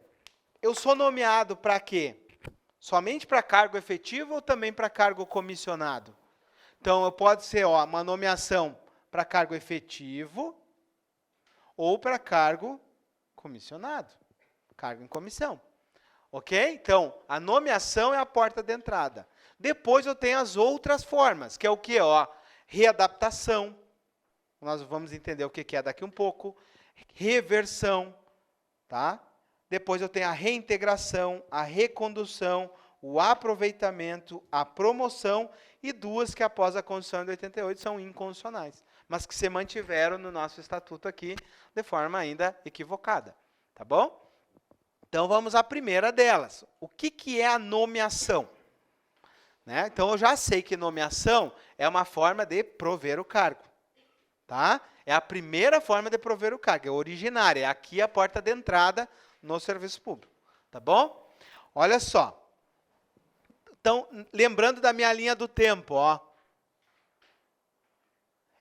eu sou nomeado para quê? Somente para cargo efetivo ou também para cargo comissionado? Então, pode ser uma nomeação para cargo efetivo ou para cargo comissionado. Cargo em comissão. Ok? Então, a nomeação é a porta de entrada. Depois eu tenho as outras formas, que é o quê? Readaptação. Nós vamos entender o que é daqui um pouco. Reversão. Tá? Depois eu tenho a reintegração, a recondução, o aproveitamento, a promoção e duas que após a Constituição de 88 são inconstitucionais, mas que se mantiveram no nosso estatuto aqui de forma ainda equivocada. Tá bom? Então, vamos à primeira delas. O que é a nomeação? Né? Então, eu já sei que nomeação é uma forma de prover o cargo. Tá? É a primeira forma de prover o cargo, é originária. É aqui a porta de entrada no serviço público. Tá bom? Olha só. Então, lembrando da minha linha do tempo,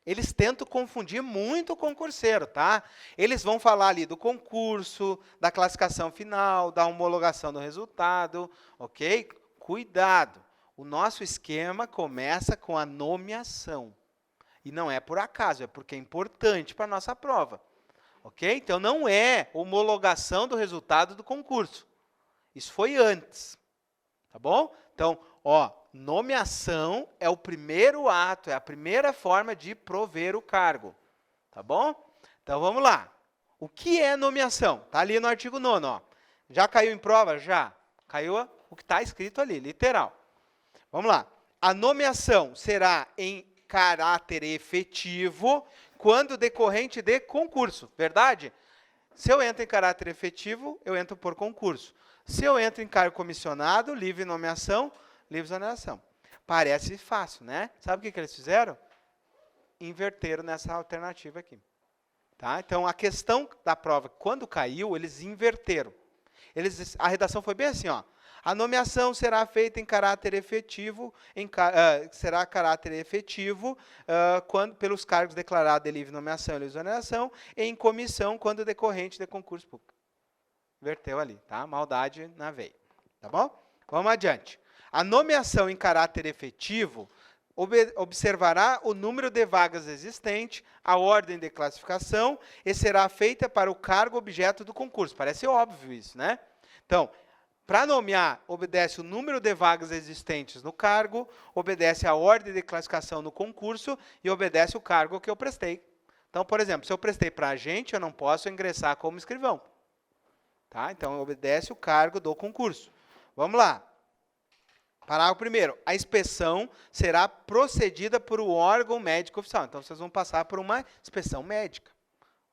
eles tentam confundir muito o concurseiro, tá? Eles vão falar ali do concurso, da classificação final, da homologação do resultado, ok? Cuidado, o nosso esquema começa com a nomeação. E não é por acaso, é porque é importante para a nossa prova, ok? Então, não é homologação do resultado do concurso. Isso foi antes, tá bom? Então, nomeação é o primeiro ato, é a primeira forma de prover o cargo. Tá bom? Então, vamos lá. O que é nomeação? Está ali no artigo 9º. Já caiu em prova? Já. Caiu o que está escrito ali, literal. Vamos lá. A nomeação será em caráter efetivo quando decorrente de concurso. Verdade? Se eu entro em caráter efetivo, eu entro por concurso. Se eu entro em cargo comissionado, livre nomeação, livre exoneração. Parece fácil, né? Sabe o que eles fizeram? Inverteram nessa alternativa aqui. Tá? Então, a questão da prova, quando caiu, eles inverteram. A redação foi bem assim, A nomeação será feita em caráter efetivo, quando, pelos cargos declarados de livre nomeação e livre exoneração, em comissão, quando decorrente de concurso público. Inverteu ali, tá? Maldade na veia. Tá bom? Vamos adiante. A nomeação em caráter efetivo observará o número de vagas existente, a ordem de classificação e será feita para o cargo objeto do concurso. Parece óbvio isso, né? Então, para nomear, obedece o número de vagas existentes no cargo, obedece a ordem de classificação no concurso e obedece o cargo que eu prestei. Então, por exemplo, se eu prestei para agente, eu não posso ingressar como escrivão. Tá? Então, obedece o cargo do concurso. Vamos lá. Parágrafo 1º. A inspeção será procedida por um órgão médico oficial. Então, vocês vão passar por uma inspeção médica.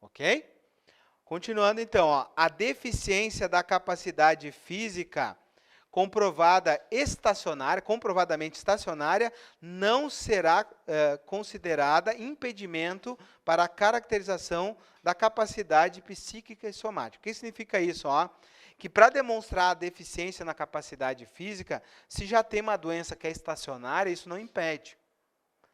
Ok? Continuando, então, a deficiência da capacidade física comprovadamente estacionária, não será considerada impedimento para a caracterização da capacidade psíquica e somática. O que significa isso? Que para demonstrar a deficiência na capacidade física, se já tem uma doença que é estacionária, isso não impede.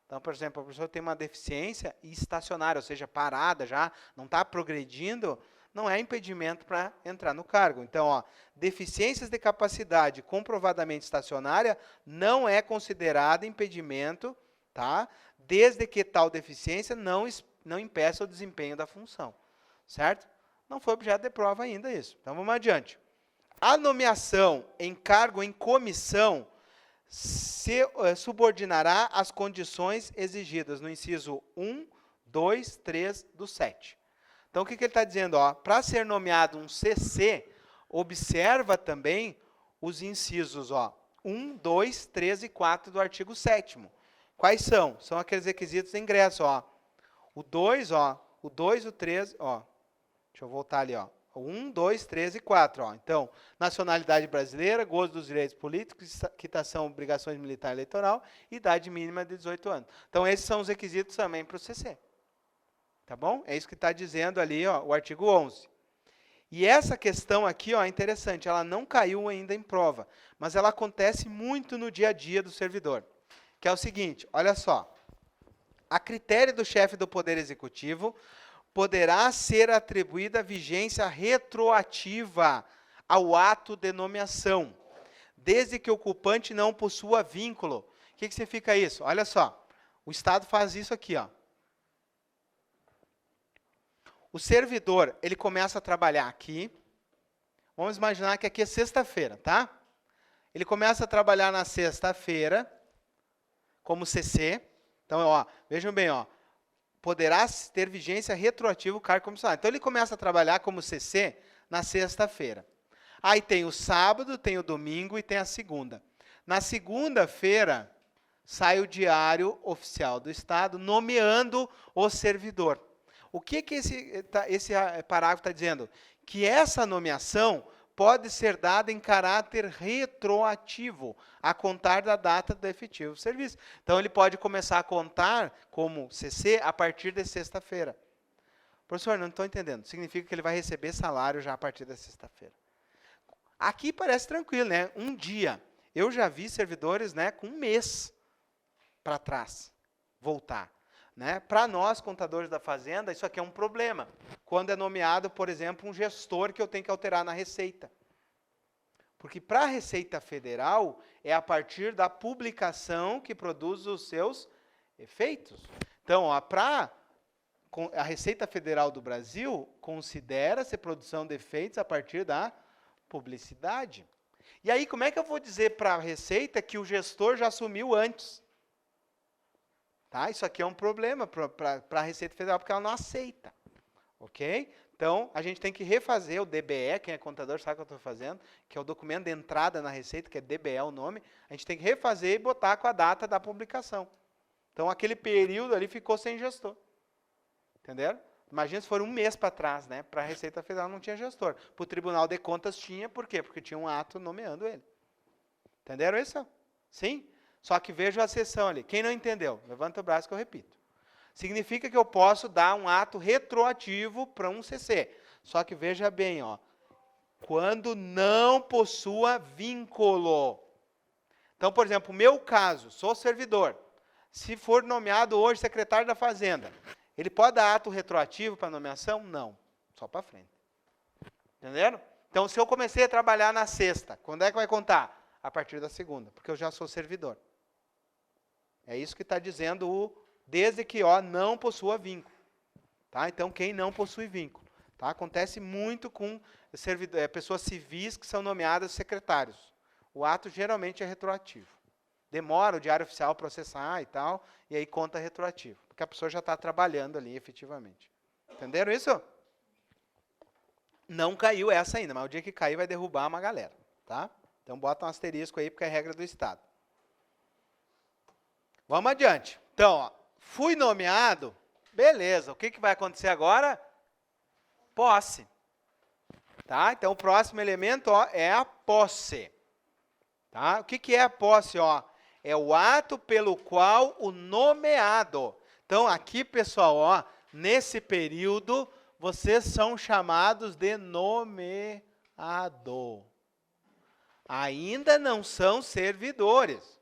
Então, por exemplo, a pessoa tem uma deficiência estacionária, ou seja, parada já, não está progredindo, não é impedimento para entrar no cargo. Então, deficiências de capacidade comprovadamente estacionária não é considerada impedimento, tá? Desde que tal deficiência não impeça o desempenho da função. Certo? Não foi objeto de prova ainda isso. Então, vamos adiante. A nomeação em cargo em comissão se subordinará às condições exigidas no inciso 1, 2, 3 do 7. Então, o que ele está dizendo? Para ser nomeado um CC, observa também os incisos, ó, 1, 2, 3 e 4 do artigo 7º. Quais são? São aqueles requisitos de ingresso, ó. O 2, ó, o 2, o 3, ó. Deixa eu voltar ali, ó. 1, 2, 3 e 4, ó. Então, nacionalidade brasileira, gozo dos direitos políticos, quitação, obrigações militar e eleitoral, idade mínima de 18 anos. Então, esses são os requisitos também para o CC. Tá bom? É isso que está dizendo ali, ó, o artigo 11. E essa questão aqui, ó, é interessante, ela não caiu ainda em prova, mas ela acontece muito no dia a dia do servidor, que é o seguinte, olha só, a critério do chefe do Poder Executivo, poderá ser atribuída vigência retroativa ao ato de nomeação, desde que o ocupante não possua vínculo. O que significa isso? Olha só, o Estado faz isso aqui, ó. O servidor, ele começa a trabalhar aqui. Vamos imaginar que aqui é sexta-feira, tá? Ele começa a trabalhar na sexta-feira, como CC. Então, ó, vejam bem, ó, poderá ter vigência retroativa o cargo comissionário. Então, ele começa a trabalhar como CC na sexta-feira. Aí tem o sábado, tem o domingo e tem a segunda. Na segunda-feira, sai o Diário Oficial do Estado nomeando o servidor. O que esse parágrafo está dizendo? Que essa nomeação pode ser dada em caráter retroativo, a contar da data do efetivo serviço. Então, ele pode começar a contar como CC a partir de sexta-feira. Professor, não estou entendendo. Significa que ele vai receber salário já a partir da sexta-feira. Aqui parece tranquilo, né? Um dia. Eu já vi servidores, né, com um mês para trás voltar. Né? Para nós, contadores da Fazenda, isso aqui é um problema. Quando é nomeado, por exemplo, um gestor que eu tenho que alterar na Receita. Porque para a Receita Federal, é a partir da publicação que produz os seus efeitos. Então, a Receita Federal do Brasil considera-se produção de efeitos a partir da publicidade. E aí, como é que eu vou dizer para a Receita que o gestor já assumiu antes? Tá? Isso aqui é um problema para a Receita Federal, porque ela não aceita. Ok? Então, a gente tem que refazer o DBE, quem é contador sabe o que eu estou fazendo, que é o documento de entrada na Receita, que é DBE o nome. A gente tem que refazer e botar com a data da publicação. Então, aquele período ali ficou sem gestor. Entenderam? Imagina se for um mês para trás, né? Para a Receita Federal não tinha gestor. Para o Tribunal de Contas tinha, por quê? Porque tinha um ato nomeando ele. Entenderam isso? Sim? Só que veja a seção ali. Quem não entendeu? Levanta o braço que eu repito. Significa que eu posso dar um ato retroativo para um CC. Só que veja bem, ó, quando não possua vínculo. Então, por exemplo, o meu caso, sou servidor. Se for nomeado hoje secretário da Fazenda, ele pode dar ato retroativo para nomeação? Não. Só para frente. Entenderam? Então, se eu comecei a trabalhar na sexta, quando é que vai contar? A partir da segunda, porque eu já sou servidor. É isso que está dizendo o desde que não possua vínculo. Tá? Então, quem não possui vínculo. Tá? Acontece muito com pessoas civis que são nomeadas secretários. O ato geralmente é retroativo. Demora o Diário Oficial processar e tal, e aí conta retroativo. Porque a pessoa já está trabalhando ali efetivamente. Entenderam isso? Não caiu essa ainda, mas o dia que cair vai derrubar uma galera. Tá? Então, bota um asterisco aí, porque é regra do Estado. Vamos adiante. Então, ó, fui nomeado, beleza. O que vai acontecer agora? Posse. Tá? Então, o próximo elemento é a posse. Tá? O que é a posse? Ó? É o ato pelo qual o nomeado. Então, aqui, pessoal, ó, nesse período, vocês são chamados de nomeado. Ainda não são servidores.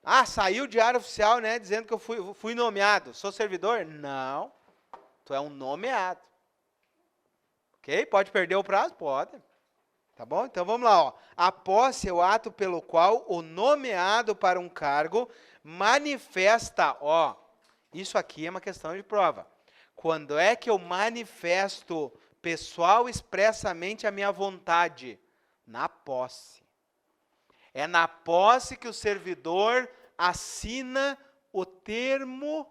Ah, saiu o Diário Oficial, né, dizendo que eu fui nomeado. Sou servidor? Não. Tu é um nomeado. Ok? Pode perder o prazo? Pode. Tá bom? Então, vamos lá. Ó. A posse é o ato pelo qual o nomeado para um cargo manifesta, ó, isso aqui é uma questão de prova. Quando é que eu manifesto pessoal expressamente a minha vontade? Na posse. É na posse que o servidor assina o termo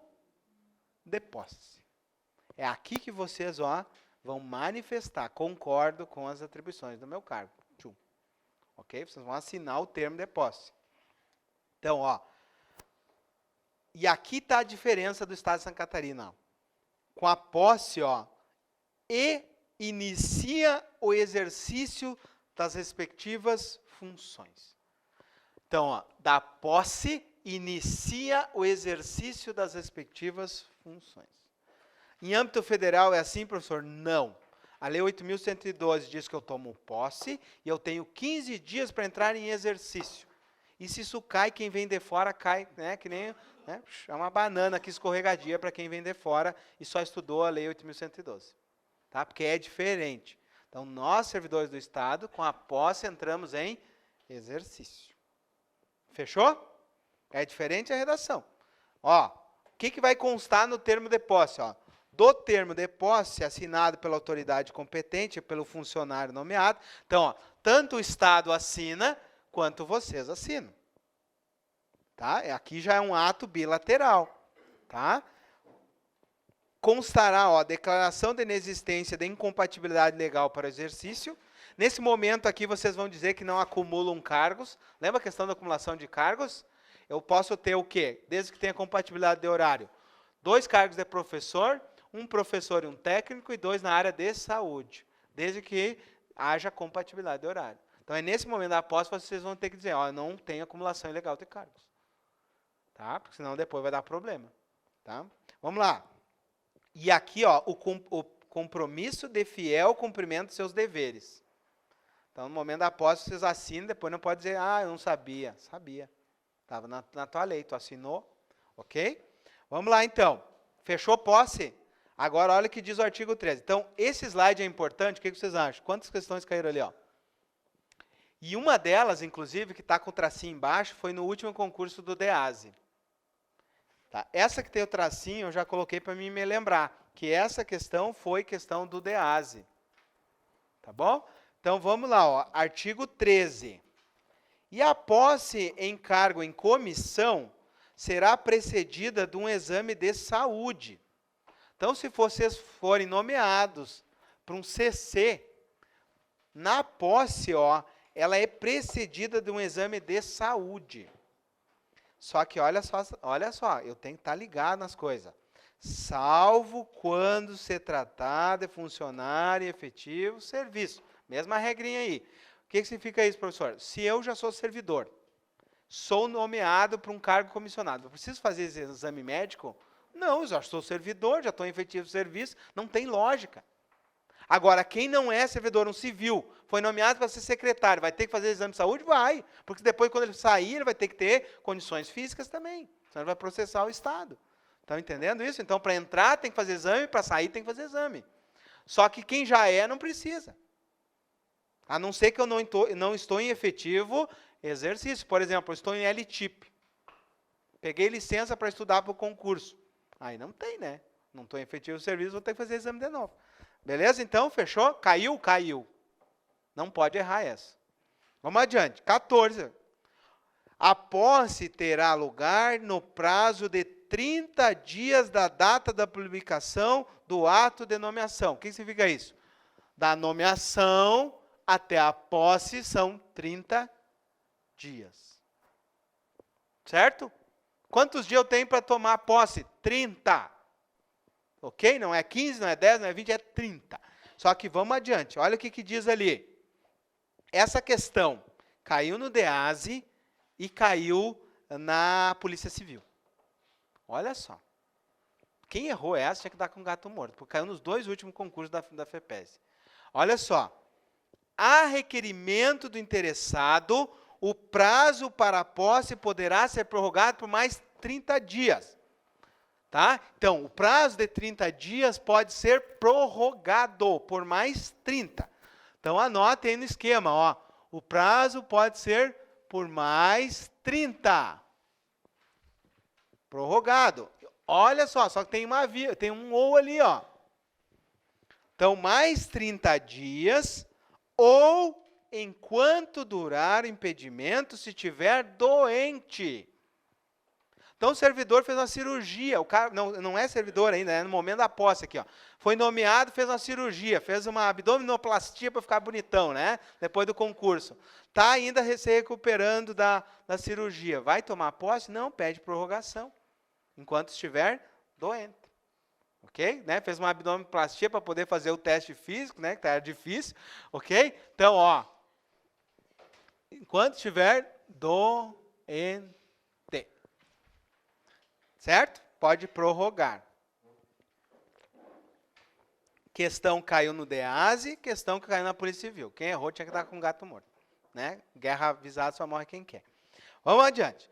de posse. É aqui que vocês vão manifestar, concordo com as atribuições do meu cargo. Tchum. Ok? Vocês vão assinar o termo de posse. Então, ó. E aqui está a diferença do Estado de Santa Catarina. Ó. Com a posse, ó, e inicia o exercício das respectivas funções. Então, ó, da posse, inicia o exercício das respectivas funções. Em âmbito federal é assim, professor? Não. A Lei 8.112 diz que eu tomo posse e eu tenho 15 dias para entrar em exercício. E se isso cai, quem vem de fora cai, né, que nem, né, é uma banana aqui escorregadia para quem vem de fora e só estudou a Lei 8.112. Tá? Porque é diferente. Então, nós, servidores do Estado, com a posse, entramos em exercício. Fechou? É diferente a redação. Ó, o que vai constar no termo de posse? Ó? Do termo de posse, assinado pela autoridade competente, pelo funcionário nomeado. Então, ó, tanto o Estado assina, quanto vocês assinam. Tá? Aqui já é um ato bilateral. Tá? Constará, ó, a declaração de inexistência de incompatibilidade legal para o exercício. Nesse momento aqui, vocês vão dizer que não acumulam cargos. Lembra a questão da acumulação de cargos? Eu posso ter o quê? Desde que tenha compatibilidade de horário. 2 cargos de professor, um professor e um técnico, e 2 na área de saúde. Desde que haja compatibilidade de horário. Então, é nesse momento da posse, vocês vão ter que dizer, ó, não tem acumulação ilegal de cargos. Tá? Porque senão depois vai dar problema. Tá? Vamos lá. E aqui, ó, o compromisso de fiel cumprimento dos seus deveres. Então, no momento da posse, vocês assinam, depois não pode dizer, eu não sabia. Sabia. Estava na tua lei, tu assinou. Ok? Vamos lá, então. Fechou posse? Agora, olha o que diz o artigo 13. Então, esse slide é importante, o que vocês acham? Quantas questões caíram ali, ó? E uma delas, inclusive, que está com o tracinho embaixo, foi no último concurso do DEASE. Tá? Essa que tem o tracinho, eu já coloquei para mim me lembrar, que essa questão foi questão do DEASE. Tá bom? Então, vamos lá, ó, artigo 13. E a posse em cargo em comissão será precedida de um exame de saúde. Então, se vocês forem nomeados para um CC, na posse, ó, ela é precedida de um exame de saúde. Só que olha só, eu tenho que estar ligado nas coisas. Salvo quando se tratar de funcionário efetivo serviço. Mesma regrinha aí. O que significa isso, professor? Se eu já sou servidor, sou nomeado para um cargo comissionado, eu preciso fazer esse exame médico? Não, eu já sou servidor, já estou em efetivo serviço, não tem lógica. Agora, quem não é servidor, um civil, foi nomeado para ser secretário, vai ter que fazer exame de saúde? Vai. Porque depois, quando ele sair, ele vai ter que ter condições físicas também. Senão ele vai processar o Estado. Estão entendendo isso? Então, para entrar, tem que fazer exame, para sair, tem que fazer exame. Só que quem já é, não precisa. A não ser que eu não estou em efetivo exercício. Por exemplo, eu estou em LTIP. Peguei licença para estudar para o concurso. Aí não tem, né? Não estou em efetivo serviço, vou ter que fazer exame de novo. Beleza? Então, fechou? Caiu? Caiu. Não pode errar essa. Vamos adiante. 14. A posse terá lugar no prazo de 30 dias da data da publicação do ato de nomeação. O que significa isso? Da nomeação até a posse são 30 dias. Certo? Quantos dias eu tenho para tomar posse? 30. Ok? Não é 15, não é 10, não é 20, é 30. Só que vamos adiante. Olha o que diz ali. Essa questão caiu no DEASE e caiu na Polícia Civil. Olha só. Quem errou essa tinha que dar com gato morto, porque caiu nos 2 últimos concursos da FEPES. Olha só. A requerimento do interessado, o prazo para a posse poderá ser prorrogado por mais 30 dias. Tá? Então, o prazo de 30 dias pode ser prorrogado por mais 30. Então, anote aí no esquema, ó. O prazo pode ser por mais 30. Prorrogado. Olha só que tem um ou ali, ó. Então, mais 30 dias ou enquanto durar o impedimento se estiver doente. Então, o servidor fez uma cirurgia. O cara não é servidor ainda, é no momento da posse aqui, ó. Foi nomeado, fez uma cirurgia, fez uma abdominoplastia para ficar bonitão, né? Depois do concurso. Está ainda se recuperando da cirurgia. Vai tomar posse? Não, pede prorrogação. Enquanto estiver doente. Ok? Né? Fez uma abdominoplastia para poder fazer o teste físico, né? Que era difícil. Ok? Então, ó. Enquanto estiver doente. Certo? Pode prorrogar. Questão caiu no DEASE, questão que caiu na Polícia Civil. Quem errou tinha que estar com gato morto. Né? Guerra avisada só morre quem quer. Vamos adiante.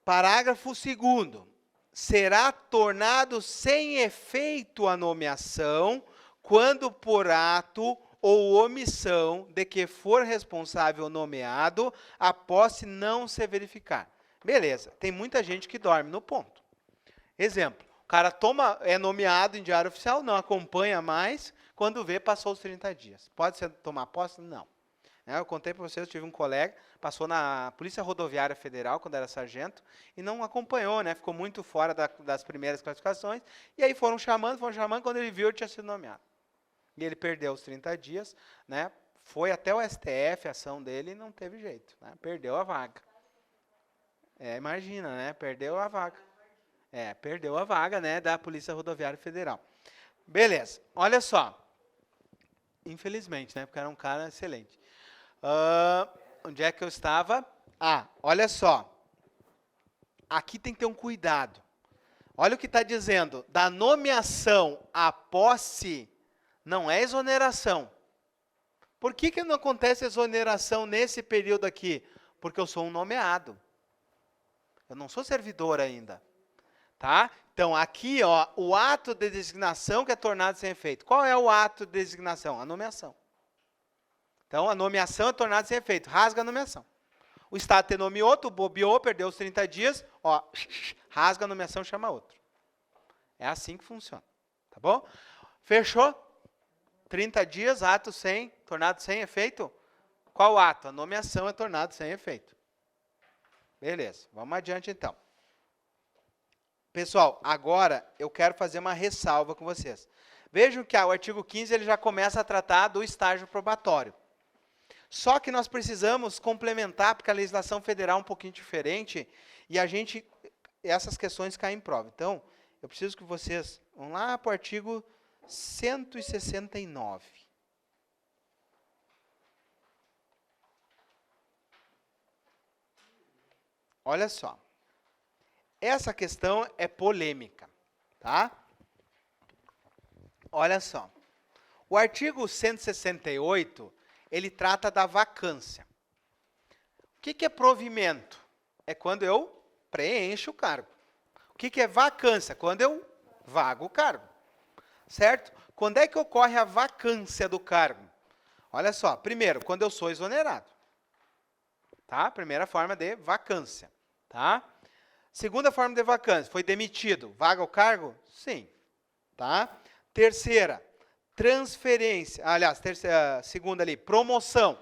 Parágrafo 2º. Será tornado sem efeito a nomeação quando por ato ou omissão de que for responsável nomeado, a posse não se verificar. Beleza, tem muita gente que dorme no ponto. Exemplo, o cara é nomeado em diário oficial, não acompanha mais, quando vê, passou os 30 dias. Pode ser tomar posse? Não. Eu contei para vocês, eu tive um colega, passou na Polícia Rodoviária Federal, quando era sargento, e não acompanhou, né? Ficou muito fora das primeiras classificações, e aí foram chamando, quando ele viu, ele tinha sido nomeado. E ele perdeu os 30 dias, né? Foi até o STF, a ação dele, e não teve jeito, né? Perdeu a vaga. Imagina, né? Perdeu a vaga. Perdeu a vaga, né, da Polícia Rodoviária Federal. Beleza, olha só. Infelizmente, né, porque era um cara excelente. Onde é que eu estava? Olha só. Aqui tem que ter um cuidado. Olha o que está dizendo. Da nomeação à posse, não é exoneração. Por que não acontece exoneração nesse período aqui? Porque eu sou um nomeado. Eu não sou servidor ainda. Tá? Então, aqui, ó, o ato de designação que é tornado sem efeito. Qual é o ato de designação? A nomeação. Então, a nomeação é tornada sem efeito. Rasga a nomeação. O Estado te nomeou, tu bobeou, perdeu os 30 dias, ó, rasga a nomeação, chama outro. É assim que funciona. Tá bom? Fechou? 30 dias, ato tornado sem efeito. Qual ato? A nomeação é tornado sem efeito. Beleza, vamos adiante então. Pessoal, agora eu quero fazer uma ressalva com vocês. Vejam que o artigo 15 ele já começa a tratar do estágio probatório. Só que nós precisamos complementar, porque a legislação federal é um pouquinho diferente, e essas questões caem em prova. Então, eu preciso que vocês vão lá para o artigo 169. Olha só. Essa questão é polêmica, tá? Olha só. O artigo 168, ele trata da vacância. O que é provimento? É quando eu preencho o cargo. O que é vacância? Quando eu vago o cargo. Certo? Quando é que ocorre a vacância do cargo? Olha só, primeiro, quando eu sou exonerado. Tá? Primeira forma de vacância. Tá? Segunda forma de vacância, foi demitido. Vaga o cargo? Sim. Tá? Terceira, transferência. Aliás, segunda ali, promoção.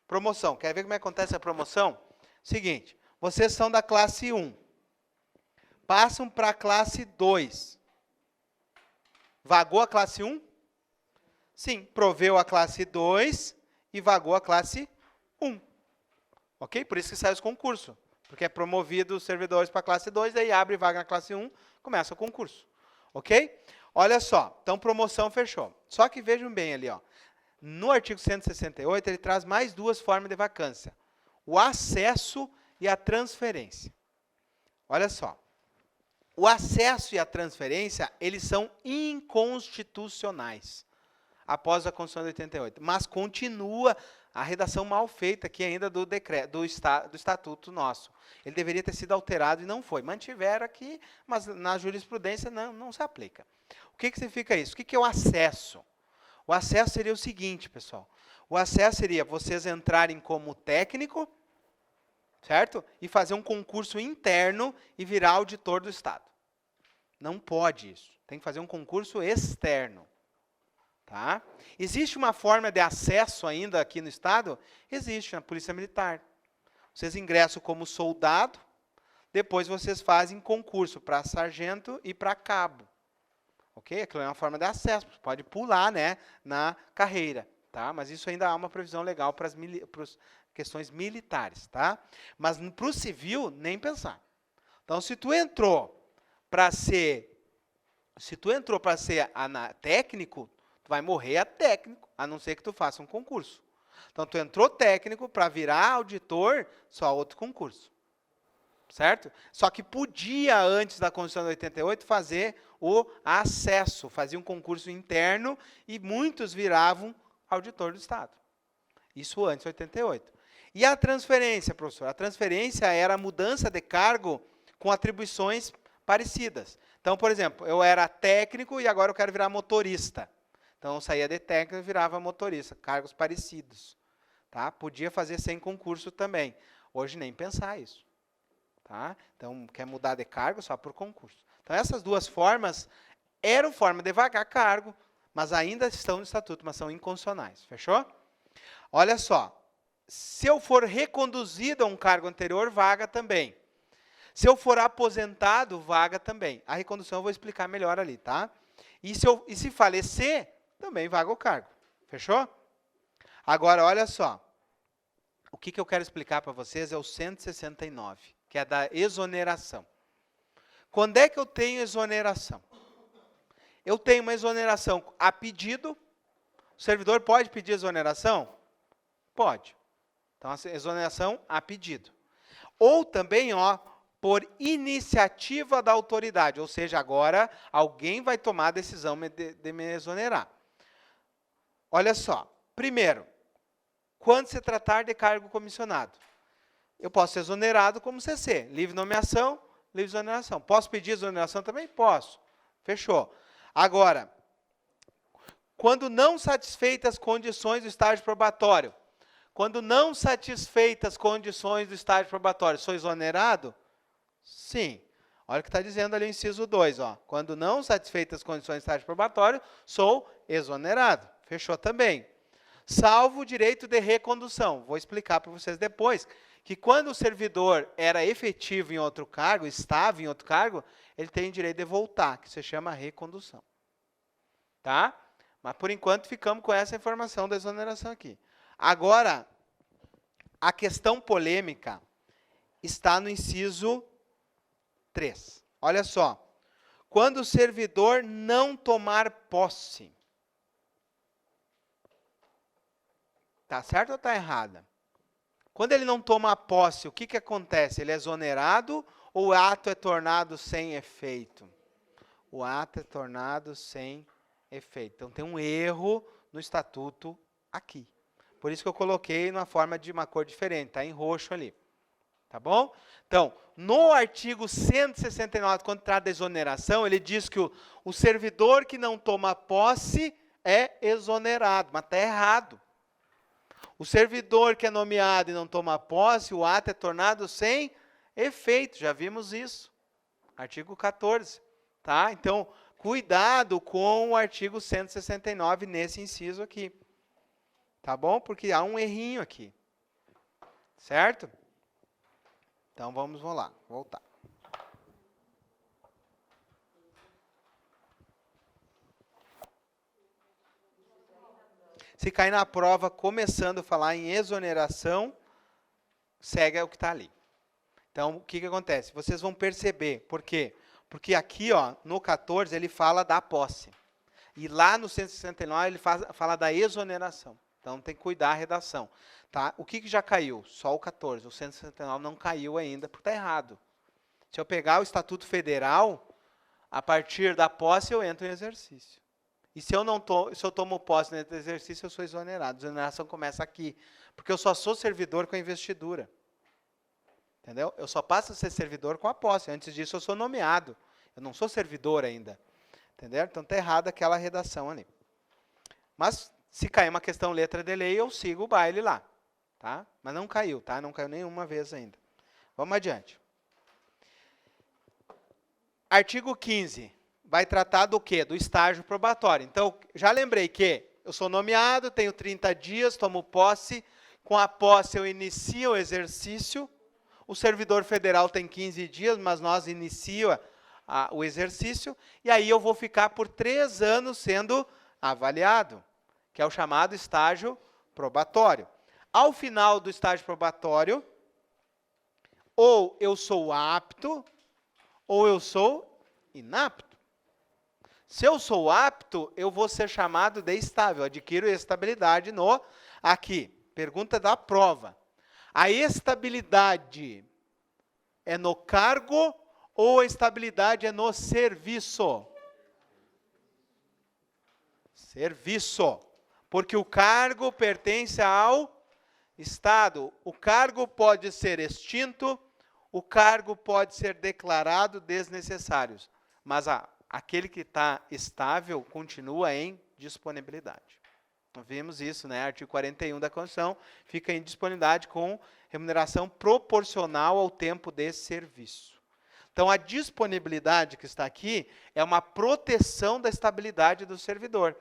Promoção. Quer ver como é que acontece a promoção? Seguinte, vocês são da classe 1. Passam para a classe 2. Vagou a classe 1? Sim, proveu a classe 2 e vagou a classe 1. Ok? Por isso que sai os concursos. Porque é promovido os servidores para a classe 2, daí abre vaga na classe 1, começa o concurso. Ok? Olha só, então promoção fechou. Só que vejam bem ali, ó. No artigo 168, ele traz mais duas formas de vacância. O acesso e a transferência. Olha só. O acesso e a transferência, eles são inconstitucionais, após a Constituição de 88. Mas continua a redação mal feita aqui ainda do decreto, do estatuto nosso. Ele deveria ter sido alterado e não foi. Mantiveram aqui, mas na jurisprudência não se aplica. O que significa isso? O que é o acesso? O acesso seria o seguinte, pessoal. O acesso seria vocês entrarem como técnico, certo? E fazer um concurso interno e virar auditor do Estado. Não pode isso. Tem que fazer um concurso externo. Tá? Existe uma forma de acesso ainda aqui no Estado? Existe, na Polícia Militar. Vocês ingressam como soldado, depois vocês fazem concurso para sargento e para cabo. Ok? Aquilo é uma forma de acesso, você pode pular, né, na carreira, tá? Mas isso ainda há uma previsão legal para as questões militares, tá? Mas para o civil, nem pensar. Então, se tu entrou para ser técnico, tu vai morrer a técnico, a não ser que tu faça um concurso. Então, tu entrou técnico para virar auditor, só outro concurso. Certo? Só que podia, antes da Constituição de 88, fazer o acesso, fazia um concurso interno e muitos viravam auditor do Estado. Isso antes de 88. E a transferência, professor? A transferência era a mudança de cargo com atribuições parecidas. Então, por exemplo, eu era técnico e agora eu quero virar motorista. Então, eu saía de técnico e virava motorista, cargos parecidos. Tá? Podia fazer sem concurso também. Hoje, nem pensar isso. Tá? Então, quer mudar de cargo só por concurso. Então, essas duas formas eram forma de vagar cargo, mas ainda estão no estatuto, mas são inconstitucionais. Fechou? Olha só. Se eu for reconduzido a um cargo anterior, vaga também. Se eu for aposentado, vaga também. A recondução eu vou explicar melhor ali, tá? E se falecer, também vaga o cargo. Fechou? Agora, olha só. O que eu quero explicar para vocês é o 169, que é da exoneração. Quando é que eu tenho exoneração? Eu tenho uma exoneração a pedido. O servidor pode pedir exoneração? Pode. Então, a exoneração a pedido. Ou também, por iniciativa da autoridade. Ou seja, agora alguém vai tomar a decisão de me exonerar. Olha só. Primeiro, quando se tratar de cargo comissionado, eu posso ser exonerado como CC. Livre nomeação, livre exoneração. Posso pedir exoneração também? Posso. Fechou. Agora, quando não satisfeitas as condições do estágio probatório, quando não satisfeitas as condições do estágio probatório, sou exonerado? Sim. Olha o que está dizendo ali o inciso 2. Quando não satisfeitas as condições do estágio probatório, sou exonerado. Fechou também. Salvo o direito de recondução. Vou explicar para vocês depois que quando o servidor era efetivo em outro cargo, estava em outro cargo, ele tem direito de voltar, que se chama recondução. Tá? Mas, por enquanto, ficamos com essa informação da exoneração aqui. Agora, a questão polêmica está no inciso 3. Olha só. Quando o servidor não tomar posse. Está certo ou está errada? Quando ele não toma posse, o que acontece? Ele é exonerado ou o ato é tornado sem efeito? O ato é tornado sem efeito. Então, tem um erro no estatuto aqui. Por isso que eu coloquei numa forma de uma cor diferente, está em roxo ali. Tá bom? Então, no artigo 169, quando trata da exoneração, ele diz que o servidor que não toma posse é exonerado, mas está errado. O servidor que é nomeado e não toma posse, o ato é tornado sem efeito. Já vimos isso. Artigo 14. Tá? Então, cuidado com o artigo 169 nesse inciso aqui. Tá bom? Porque há um errinho aqui. Certo? Então, vamos lá. Voltar. Se cair na prova, começando a falar em exoneração, segue o que está ali. Então, o que acontece? Vocês vão perceber. Por quê? Porque aqui, no 14, ele fala da posse. E lá no 169, ele fala da exoneração. Então, tem que cuidar a redação. Tá? O que já caiu? Só o 14. O 169 não caiu ainda, porque está errado. Se eu pegar o Estatuto Federal, a partir da posse, eu entro em exercício. E se eu tomo posse nesse exercício, eu sou exonerado. A exoneração começa aqui. Porque eu só sou servidor com a investidura. Entendeu? Eu só passo a ser servidor com a posse. Antes disso, eu sou nomeado. Eu não sou servidor ainda. Entendeu? Então, está errada aquela redação ali. Mas, se cair uma questão letra de lei, eu sigo o baile lá. Tá? Mas não caiu, tá? Não caiu nenhuma vez ainda. Vamos adiante. Artigo 15. Vai tratar do quê? Do estágio probatório. Então, já lembrei que eu sou nomeado, tenho 30 dias, tomo posse. Com a posse, eu inicio o exercício. O servidor federal tem 15 dias, mas nós inicia o exercício, e aí eu vou ficar por 3 anos sendo avaliado, que é o chamado estágio probatório. Ao final do estágio probatório, ou eu sou apto, ou eu sou inapto. Se eu sou apto, eu vou ser chamado de estável, adquiro estabilidade no, aqui, pergunta da prova. A estabilidade é no cargo ou a estabilidade é no serviço? Serviço. Porque o cargo pertence ao Estado. O cargo pode ser extinto, o cargo pode ser declarado desnecessário. Mas aquele que está estável continua em disponibilidade. Vimos isso, né? Artigo 41 da Constituição, fica em disponibilidade com remuneração proporcional ao tempo de serviço. Então, a disponibilidade que está aqui é uma proteção da estabilidade do servidor.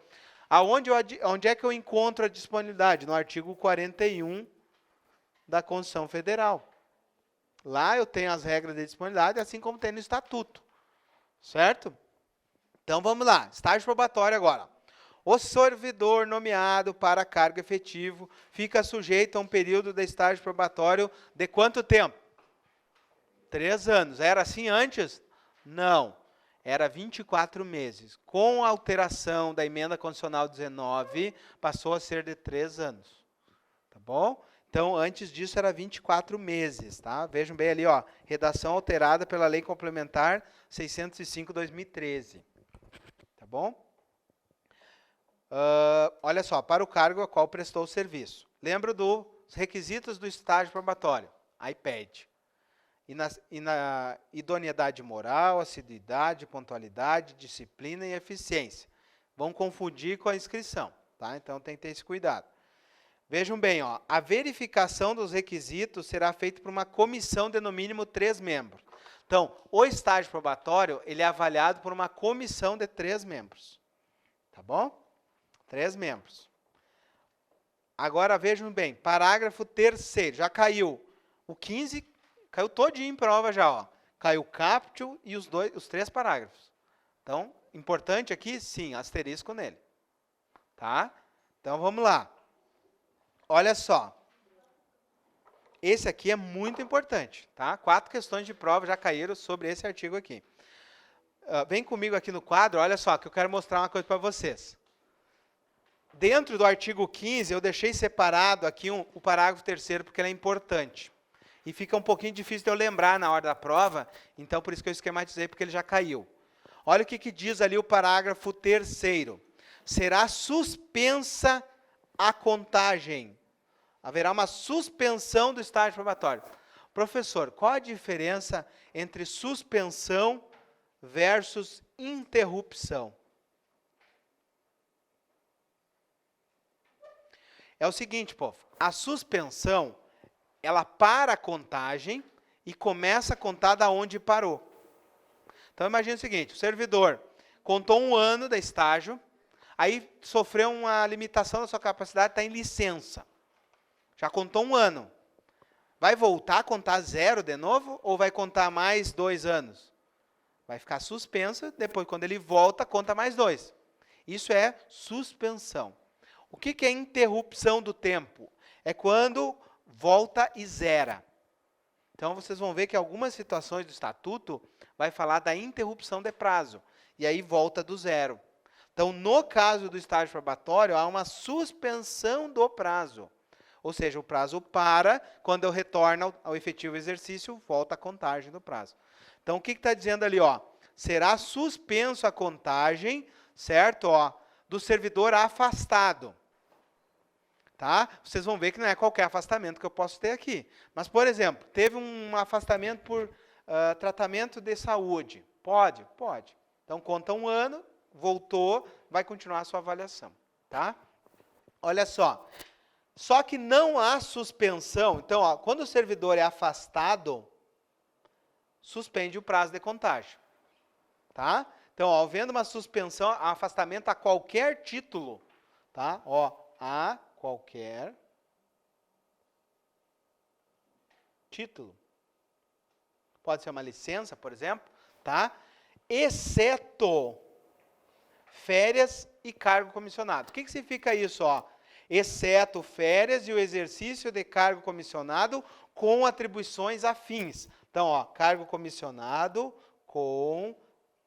Onde é que eu encontro a disponibilidade? No artigo 41 da Constituição Federal. Lá eu tenho as regras de disponibilidade, assim como tem no Estatuto. Certo? Então, vamos lá. Estágio probatório agora. O servidor nomeado para cargo efetivo fica sujeito a um período de estágio probatório de quanto tempo? 3 anos. Era assim antes? Não. Era 24 meses. Com a alteração da emenda constitucional 19, passou a ser de 3 anos. Tá bom? Então, antes disso, era 24 meses. Tá? Vejam bem ali, ó, redação alterada pela Lei Complementar 605/2013. Tá bom? Olha só, para o cargo a qual prestou o serviço. Lembra dos requisitos do estágio probatório? Aí pede. E na idoneidade moral, assiduidade, pontualidade, disciplina e eficiência. Vão confundir com a inscrição, tá? Então tem que ter esse cuidado. Vejam bem, ó, a verificação dos requisitos será feita por uma comissão de no mínimo 3 membros. Então, o estágio probatório, ele é avaliado por uma comissão de 3 membros. Tá bom? 3 membros. Agora vejam bem, parágrafo 3º, já caiu. O 15 caiu todinho em prova já, ó. Caiu o caput e os 3 parágrafos. Então, importante aqui, sim, asterisco nele. Tá? Então, vamos lá. Olha só. Esse aqui é muito importante, tá? 4 questões de prova já caíram sobre esse artigo aqui. Vem comigo aqui no quadro, olha só, que eu quero mostrar uma coisa para vocês. Dentro do artigo 15, eu deixei separado aqui o parágrafo 3º, porque ele é importante. E fica um pouquinho difícil de eu lembrar na hora da prova, então por isso que eu esquematizei, porque ele já caiu. Olha o que diz ali o parágrafo 3º. Será suspensa a contagem. Haverá uma suspensão do estágio probatório. Professor, qual a diferença entre suspensão versus interrupção? É o seguinte, povo, a suspensão, ela para a contagem e começa a contar da onde parou. Então, imagine o seguinte, o servidor contou 1 ano de estágio, aí sofreu uma limitação da sua capacidade, está em licença. Já contou 1 ano. Vai voltar a contar 0 de novo ou vai contar mais 2 anos? Vai ficar suspensa, depois quando ele volta, conta mais 2. Isso é suspensão. O que é interrupção do tempo? É quando volta e zera. Então, vocês vão ver que algumas situações do Estatuto vai falar da interrupção de prazo. E aí volta do 0. Então, no caso do estágio probatório, há uma suspensão do prazo. Ou seja, o prazo para, quando eu retorno ao efetivo exercício, volta a contagem do prazo. Então, o que está dizendo ali? Ó? Será suspenso a contagem, certo? Ó, do servidor afastado. Tá? Vocês vão ver que não é qualquer afastamento que eu posso ter aqui. Mas, por exemplo, teve um afastamento por tratamento de saúde. Pode? Pode. Então, conta 1 ano, voltou, vai continuar a sua avaliação. Tá? Olha só. Só que não há suspensão. Então, ó, quando o servidor é afastado, suspende o prazo de contágio. Tá? Então, ó, havendo uma suspensão, afastamento a qualquer título, tá? Ó, a qualquer título. pode ser uma licença, por exemplo, tá? Exceto férias e cargo comissionado. O que significa isso, ó? Exceto férias e o exercício de cargo comissionado com atribuições afins. Então, ó, cargo comissionado com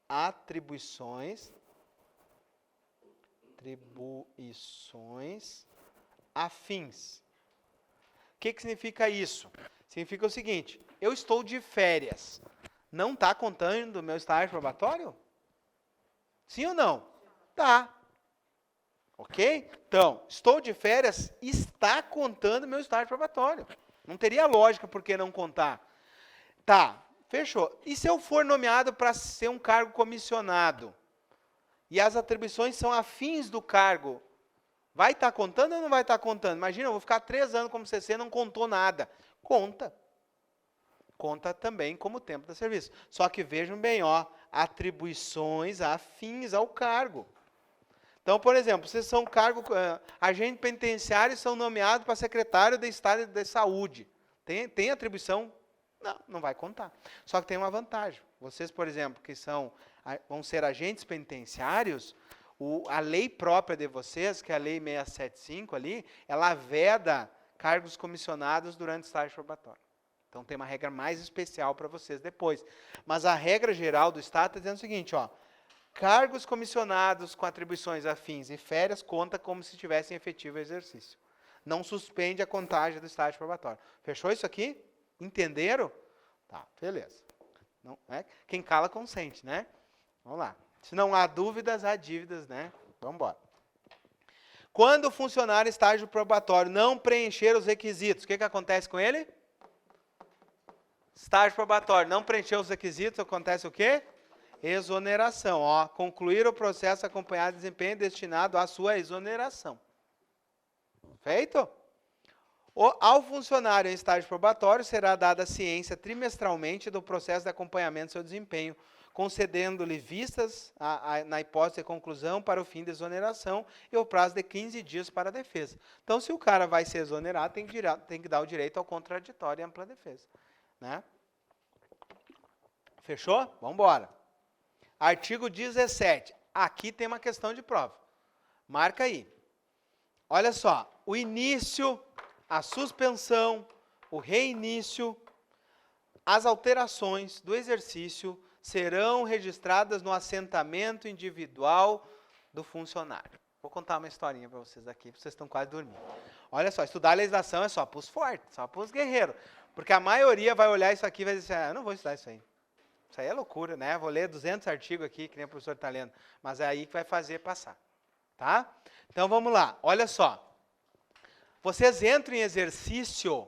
atribuições afins. O que significa isso? Significa o seguinte, eu estou de férias, não está contando o meu estágio probatório? Sim ou não? Tá. Ok? Então, estou de férias, está contando meu estágio probatório. Não teria lógica por que não contar. Tá, fechou. E se eu for nomeado para ser um cargo comissionado, e as atribuições são afins do cargo, vai estar contando ou não vai estar contando? Imagina, eu vou ficar 3 anos como CC, não contou nada. Conta. Conta também como tempo de serviço. Só que vejam bem, ó, atribuições afins ao cargo. Então, por exemplo, vocês são agente penitenciário e são nomeados para secretário de Estado de Saúde. Tem atribuição? Não, não vai contar. Só que tem uma vantagem. Vocês, por exemplo, que vão ser agentes penitenciários, a lei própria de vocês, que é a lei 675 ali, ela veda cargos comissionados durante o estágio probatório. Então tem uma regra mais especial para vocês depois. Mas a regra geral do Estado está dizendo o seguinte, ó, cargos comissionados com atribuições afins e férias conta como se tivessem efetivo exercício. Não suspende a contagem do estágio probatório. Fechou isso aqui? Entenderam? Tá, beleza. Não, quem cala consente, né? Vamos lá. Se não há dúvidas, há dívidas, né? Vamos embora. Quando o funcionário em estágio probatório não preencher os requisitos, o que acontece com ele? Estágio probatório, não preencheu os requisitos, acontece o quê? Exoneração. Ó, concluir o processo acompanhado de desempenho destinado à sua exoneração. Feito? Ao funcionário em estágio probatório será dada ciência trimestralmente do processo de acompanhamento do seu desempenho, concedendo-lhe vistas na hipótese de conclusão para o fim de exoneração e o prazo de 15 dias para a defesa. Então, se o cara vai ser exonerado, tem que dar o direito ao contraditório e ampla defesa. Né? Fechou? Vamos embora. Artigo 17. Aqui tem uma questão de prova. Marca aí. Olha só. O início, a suspensão, o reinício, as alterações do exercício serão registradas no assentamento individual do funcionário. Vou contar uma historinha para vocês aqui, vocês estão quase dormindo. Olha só, estudar a legislação é só para os fortes, só para os guerreiros. Porque a maioria vai olhar isso aqui e vai dizer, eu não vou estudar isso aí. Isso aí é loucura, né? Vou ler 200 artigos aqui, que nem o professor está lendo. Mas é aí que vai fazer passar. Tá? Então, vamos lá. Olha só. Vocês entram em exercício,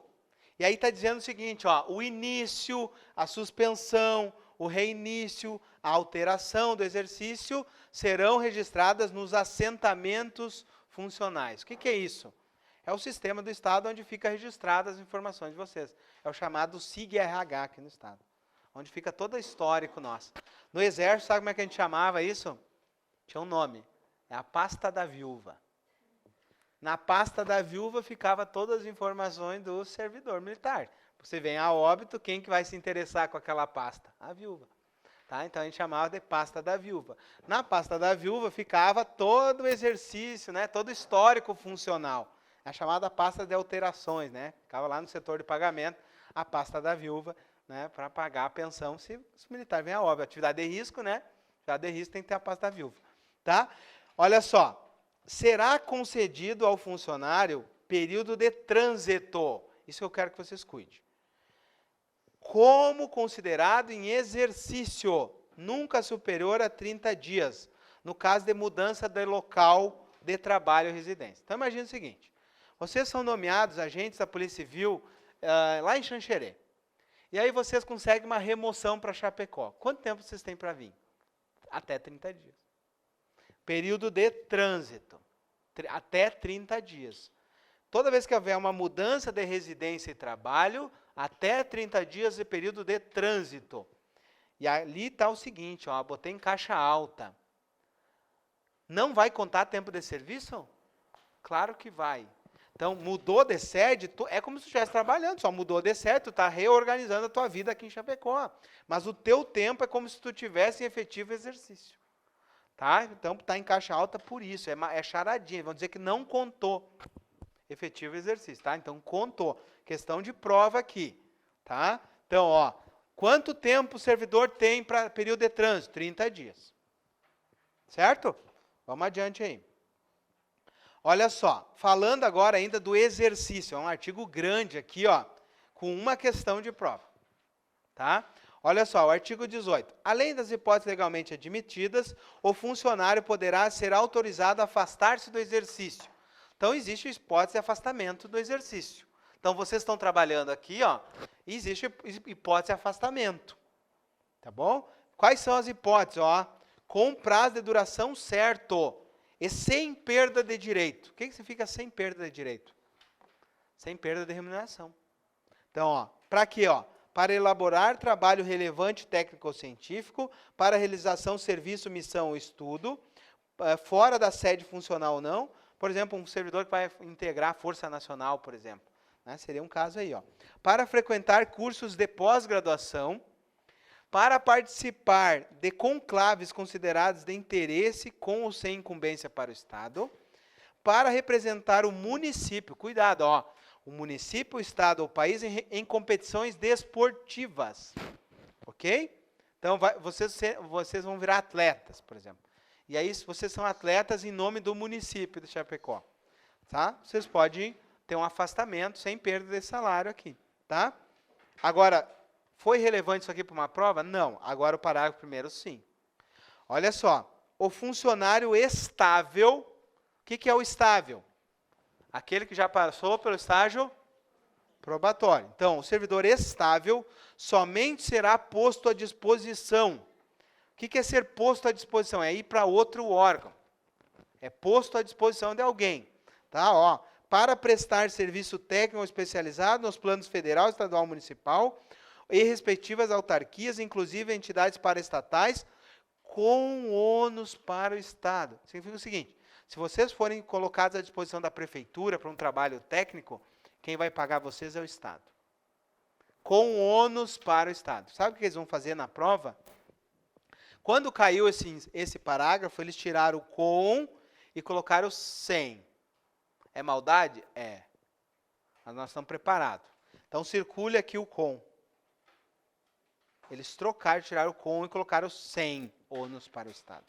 e aí está dizendo o seguinte, ó, o início, a suspensão, o reinício, a alteração do exercício serão registradas nos assentamentos funcionais. O que é isso? É o sistema do Estado onde fica registradas as informações de vocês. É o chamado SIG-RH aqui no Estado, onde fica todo o histórico nosso. No Exército, sabe como é que a gente chamava isso? Tinha um nome. É a pasta da viúva. Na pasta da viúva ficava todas as informações do servidor militar. Você vem a óbito, quem que vai se interessar com aquela pasta? A viúva. Tá? Então a gente chamava de pasta da viúva. Na pasta da viúva ficava todo o exercício, né? Todo o histórico funcional. É a chamada pasta de alterações, né? Ficava lá no setor de pagamento, a pasta da viúva, né? Para pagar a pensão se o militar vem a óbito. Atividade de risco, né? Atividade de risco tem que ter a pasta da viúva. Tá? Olha só. Será concedido ao funcionário período de trânsito. Isso que eu quero que vocês cuidem. Como considerado em exercício, nunca superior a 30 dias, no caso de mudança de local de trabalho ou residência. Então, imagine o seguinte. Vocês são nomeados agentes da Polícia Civil lá em Xanxerê. E aí vocês conseguem uma remoção para Chapecó. Quanto tempo vocês têm para vir? Até 30 dias. Período de trânsito. Até 30 dias. Toda vez que houver uma mudança de residência e trabalho, até 30 dias de período de trânsito. E ali está o seguinte, ó, botei em caixa alta. Não vai contar tempo de serviço? Claro que vai. Então, mudou de sede, é como se tu estivesse trabalhando, só mudou de sede, tu está reorganizando a tua vida aqui em Chapecó. Mas o teu tempo é como se tu estivesse em efetivo exercício. Tá? Então, está em caixa alta por isso, é charadinha, vão dizer que não contou efetivo exercício, tá? Então, contou. Questão de prova aqui, tá? Então, ó, quanto tempo o servidor tem para período de trânsito? 30 dias. Certo? Vamos adiante aí. Olha só, falando agora ainda do exercício, é um artigo grande aqui, ó, com uma questão de prova, tá? Olha só, o artigo 18. Além das hipóteses legalmente admitidas, o funcionário poderá ser autorizado a afastar-se do exercício. Então, existe hipótese de afastamento do exercício. Então, vocês estão trabalhando aqui, ó, e existe hipótese de afastamento, tá bom? Quais são as hipóteses? Ó, com prazo de duração certo e sem perda de direito. O que significa sem perda de direito? Sem perda de remuneração. Então, ó, para quê? Ó? Para elaborar trabalho relevante técnico-científico, para realização, serviço, missão ou estudo, fora da sede funcional ou não. Por exemplo, um servidor que vai integrar a Força Nacional, por exemplo. Né? Seria um caso aí. Ó. Para frequentar cursos de pós-graduação, para participar de conclaves considerados de interesse com ou sem incumbência para o Estado, para representar o município, cuidado, ó, o município, o Estado ou o país em competições desportivas, ok? Então, vocês vão virar atletas, por exemplo. E aí, se vocês são atletas em nome do município de Chapecó, tá? Vocês podem ter um afastamento sem perda de salário aqui, tá? Agora, foi relevante isso aqui para uma prova? Não. Agora o parágrafo primeiro, sim. Olha só, o funcionário estável, o que é o estável? Aquele que já passou pelo estágio probatório. Então, o servidor estável somente será posto à disposição. O que é ser posto à disposição? É ir para outro órgão. É posto à disposição de alguém. Tá? Ó, para prestar serviço técnico especializado nos planos federal, estadual, municipal e respectivas autarquias, inclusive entidades paraestatais, com ônus para o Estado. Significa o seguinte, se vocês forem colocados à disposição da prefeitura para um trabalho técnico, quem vai pagar vocês é o Estado. Com ônus para o Estado. Sabe o que eles vão fazer na prova? Quando caiu esse parágrafo, eles tiraram o com e colocaram o sem. É maldade? É. Mas nós estamos preparados. Então, circule aqui o com. Eles trocaram, tiraram o com e colocaram o sem ônus para o Estado.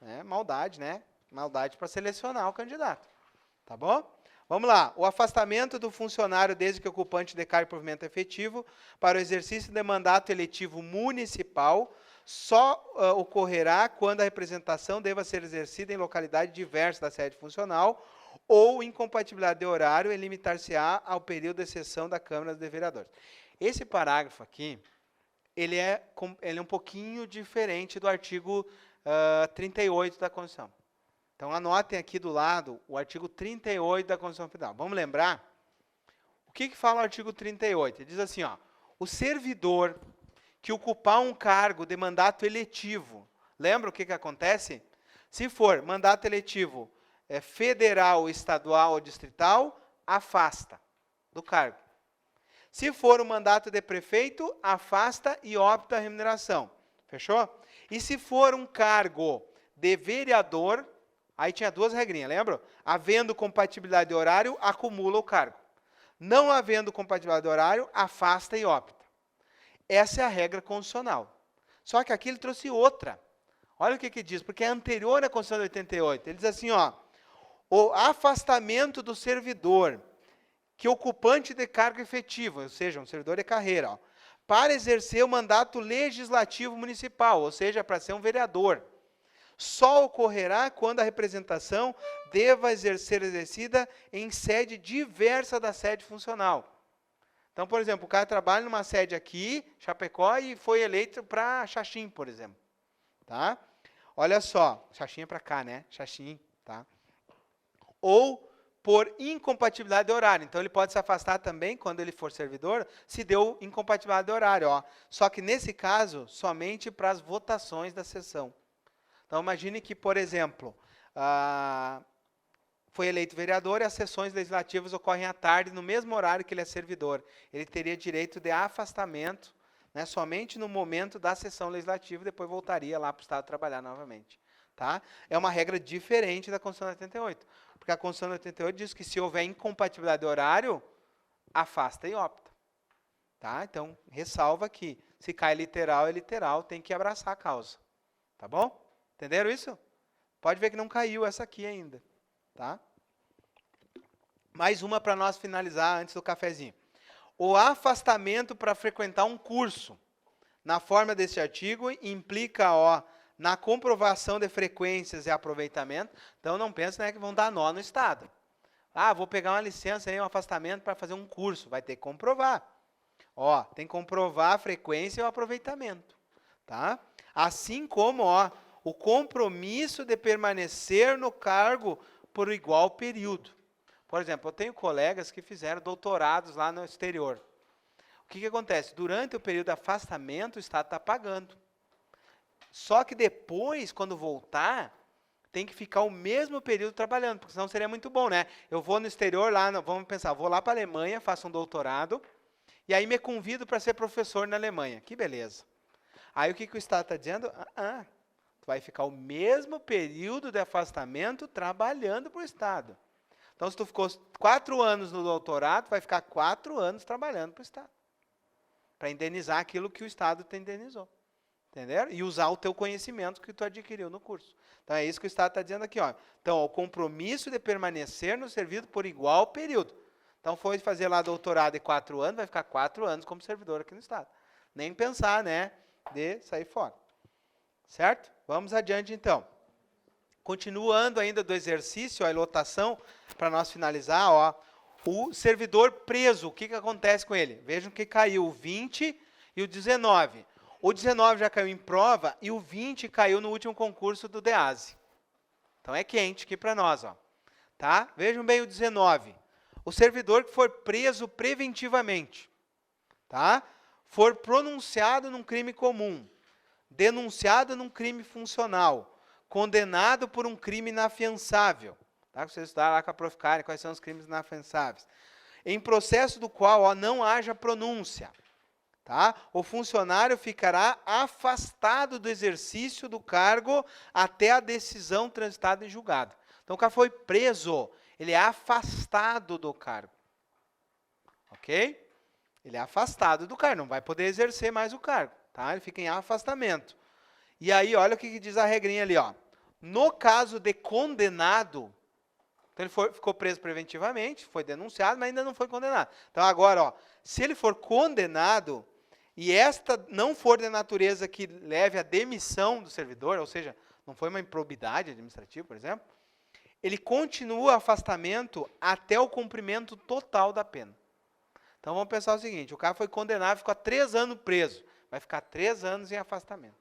É maldade, né? Maldade para selecionar o candidato. Tá bom? Vamos lá. O afastamento do funcionário desde que o ocupante declare provimento efetivo para o exercício de mandato eletivo municipal só ocorrerá quando a representação deva ser exercida em localidade diversa da sede funcional ou incompatibilidade de horário e limitar-se-á ao período de sessão da Câmara de Vereadores. Esse parágrafo aqui, ele é um pouquinho diferente do artigo 38 da Constituição. Então, anotem aqui do lado o artigo 38 da Constituição Federal. Vamos lembrar? O que fala o artigo 38? Ele diz assim, ó, o servidor que ocupar um cargo de mandato eletivo, lembra o que acontece? Se for mandato eletivo federal, estadual ou distrital, afasta do cargo. Se for um mandato de prefeito, afasta e opta a remuneração. Fechou? E se for um cargo de vereador, aí tinha duas regrinhas, lembra? Havendo compatibilidade de horário, acumula o cargo. Não havendo compatibilidade de horário, afasta e opta. Essa é a regra constitucional. Só que aqui ele trouxe outra. Olha o que diz, porque é anterior à Constituição de 88. Ele diz assim, ó, o afastamento do servidor que ocupante de cargo efetivo, ou seja, um servidor de carreira, ó, para exercer o mandato legislativo municipal, ou seja, para ser um vereador, só ocorrerá quando a representação deva ser exercida em sede diversa da sede funcional. Então, por exemplo, o cara trabalha numa sede aqui, Chapecó, e foi eleito para Xaxim, por exemplo. Tá? Olha só, Xaxim é para cá, né? Xaxim, tá? Ou por incompatibilidade de horário. Então, ele pode se afastar também, quando ele for servidor, se deu incompatibilidade de horário. Ó. Só que, nesse caso, somente para as votações da sessão. Então, imagine que, por exemplo, foi eleito vereador e as sessões legislativas ocorrem à tarde, no mesmo horário que ele é servidor. Ele teria direito de afastamento, né, somente no momento da sessão legislativa, e depois voltaria lá para o Estado trabalhar novamente. Tá? É uma regra diferente da Constituição de 88, porque a Constituição de 88 diz que se houver incompatibilidade de horário, afasta e opta. Tá? Então, ressalva aqui, se cai literal, é literal, tem que abraçar a causa. Tá bom? Entenderam isso? Pode ver que não caiu essa aqui ainda. Tá? Mais uma para nós finalizar antes do cafezinho. O afastamento para frequentar um curso, na forma deste artigo, implica, ó, na comprovação de frequências e aproveitamento. Então, não pensa, né, que vão dar nó no Estado. Ah, vou pegar uma licença, aí, um afastamento para fazer um curso. Vai ter que comprovar. Ó, tem que comprovar a frequência e o aproveitamento. Tá? Assim como, ó, o compromisso de permanecer no cargo por igual período. Por exemplo, eu tenho colegas que fizeram doutorados lá no exterior. O que acontece? Durante o período de afastamento, o Estado está pagando. Só que depois, quando voltar, tem que ficar o mesmo período trabalhando, porque senão seria muito bom, né? Eu vou no exterior, lá, vamos pensar, vou lá para a Alemanha, faço um doutorado, e aí me convido para ser professor na Alemanha. Que beleza. Aí o que o Estado está dizendo? Tu vai ficar o mesmo período de afastamento trabalhando para o Estado. Então, se tu ficou 4 anos no doutorado, vai ficar 4 anos trabalhando para o Estado. Para indenizar aquilo que o Estado te indenizou. Entenderam? E usar o teu conhecimento que tu adquiriu no curso. Então, é isso que o Estado está dizendo aqui. Ó. Então, o compromisso de permanecer no serviço por igual período. Então, foi fazer lá doutorado de 4 anos, vai ficar 4 anos como servidor aqui no Estado. Nem pensar, né, de sair fora. Certo? Vamos adiante, então. Continuando ainda do exercício, a lotação, para nós finalizar, ó, o servidor preso, o que acontece com ele? Vejam que caiu o 20 e o 19. O 19 já caiu em prova e o 20 caiu no último concurso do DEASE. Então é quente aqui para nós. Ó. Tá? Vejam bem o 19. O servidor que for preso preventivamente, tá? For pronunciado num crime comum, denunciado num crime funcional, condenado por um crime inafiançável. Tá? Vocês estudaram lá com a Prof. Karen, quais são os crimes inafiançáveis. Em processo do qual, ó, não haja pronúncia. Tá? O funcionário ficará afastado do exercício do cargo até a decisão transitada em julgado. Então, o cara foi preso, ele é afastado do cargo. Ok? Ele é afastado do cargo, não vai poder exercer mais o cargo. Tá? Ele fica em afastamento. E aí, olha o que diz a regrinha ali. Ó. No caso de condenado, então ele ficou preso preventivamente, foi denunciado, mas ainda não foi condenado. Então, agora, ó, se ele for condenado, e esta não for de natureza que leve à demissão do servidor, ou seja, não foi uma improbidade administrativa, por exemplo, ele continua o afastamento até o cumprimento total da pena. Então, vamos pensar o seguinte, o cara foi condenado, ficou 3 anos preso, vai ficar 3 anos em afastamento.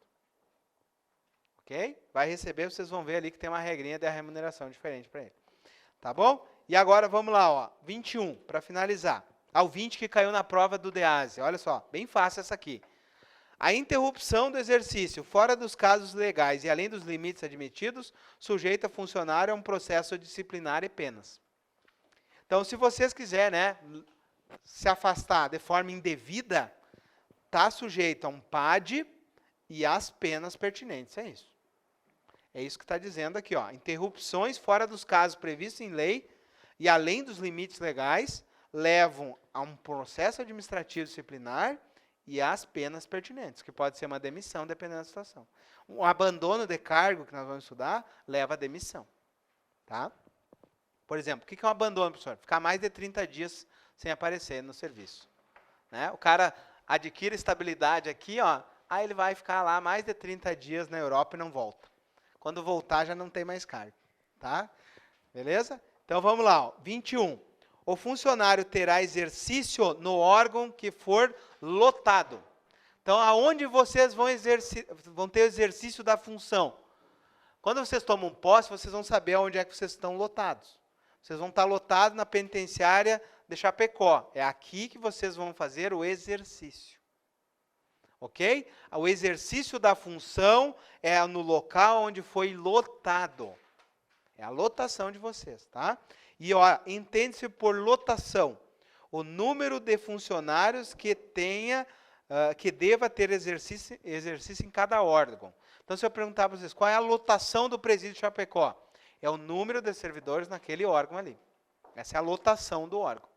Ok? Vai receber, vocês vão ver ali que tem uma regrinha de remuneração diferente para ele. Tá bom? E agora, vamos lá, ó, 21, para finalizar. Ao 20 que caiu na prova do DEASE. Olha só, bem fácil essa aqui. A interrupção do exercício, fora dos casos legais e além dos limites admitidos, sujeita funcionário a um processo disciplinar e penas. Então, se vocês quiserem, né, se afastar de forma indevida, está sujeito a um PAD e às penas pertinentes. É isso. É isso que está dizendo aqui. Ó. Interrupções fora dos casos previstos em lei e além dos limites legais levam a um processo administrativo disciplinar e às penas pertinentes, que pode ser uma demissão, dependendo da situação. Um abandono de cargo, que nós vamos estudar, leva à demissão. Tá? Por exemplo, o que é um abandono, professor? Ficar mais de 30 dias sem aparecer no serviço. Né? O cara adquire estabilidade aqui, ó, aí ele vai ficar lá mais de 30 dias na Europa e não volta. Quando voltar, já não tem mais cargo. Tá? Beleza? Então, vamos lá. Ó. 21. O funcionário terá exercício no órgão que for lotado. Então, aonde vocês vão ter exercício da função? Quando vocês tomam posse, vocês vão saber onde é que vocês estão lotados. Vocês vão estar lotados na penitenciária de Chapecó. É aqui que vocês vão fazer o exercício. Ok? O exercício da função é no local onde foi lotado. É a lotação de vocês, tá? E, ó, entende-se por lotação o número de funcionários que tenha, que deva ter exercício em cada órgão. Então, se eu perguntar para vocês, qual é a lotação do presídio de Chapecó? É o número de servidores naquele órgão ali. Essa é a lotação do órgão,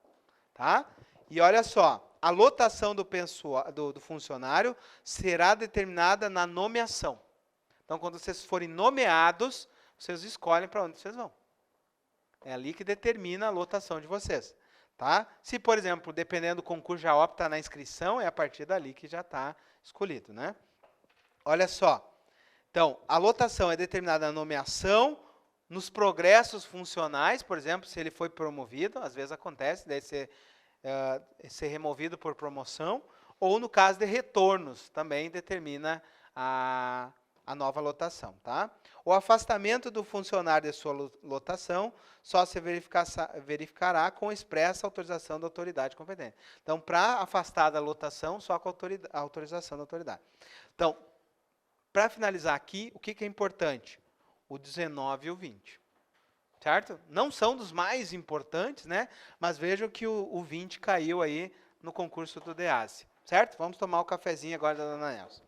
tá? E olha só, a lotação do funcionário será determinada na nomeação. Então, quando vocês forem nomeados, vocês escolhem para onde vocês vão. É ali que determina a lotação de vocês. Tá? Se, por exemplo, dependendo do concurso, já opta na inscrição, é a partir dali que já está escolhido. Né? Olha só. Então, a lotação é determinada na nomeação, nos progressos funcionais, por exemplo, se ele foi promovido, às vezes acontece, deve ser removido por promoção, ou no caso de retornos, também determina a nova lotação. Tá? O afastamento do funcionário de sua lotação só se verificará com expressa autorização da autoridade competente. Então, para afastar da lotação, só com a autorização da autoridade. Então, para finalizar aqui, o que é importante? O 19 e o 20. Certo? Não são dos mais importantes, né? Mas vejam que o 20 caiu aí no concurso do DEASE. Certo? Vamos tomar o cafezinho agora da dona Nelson.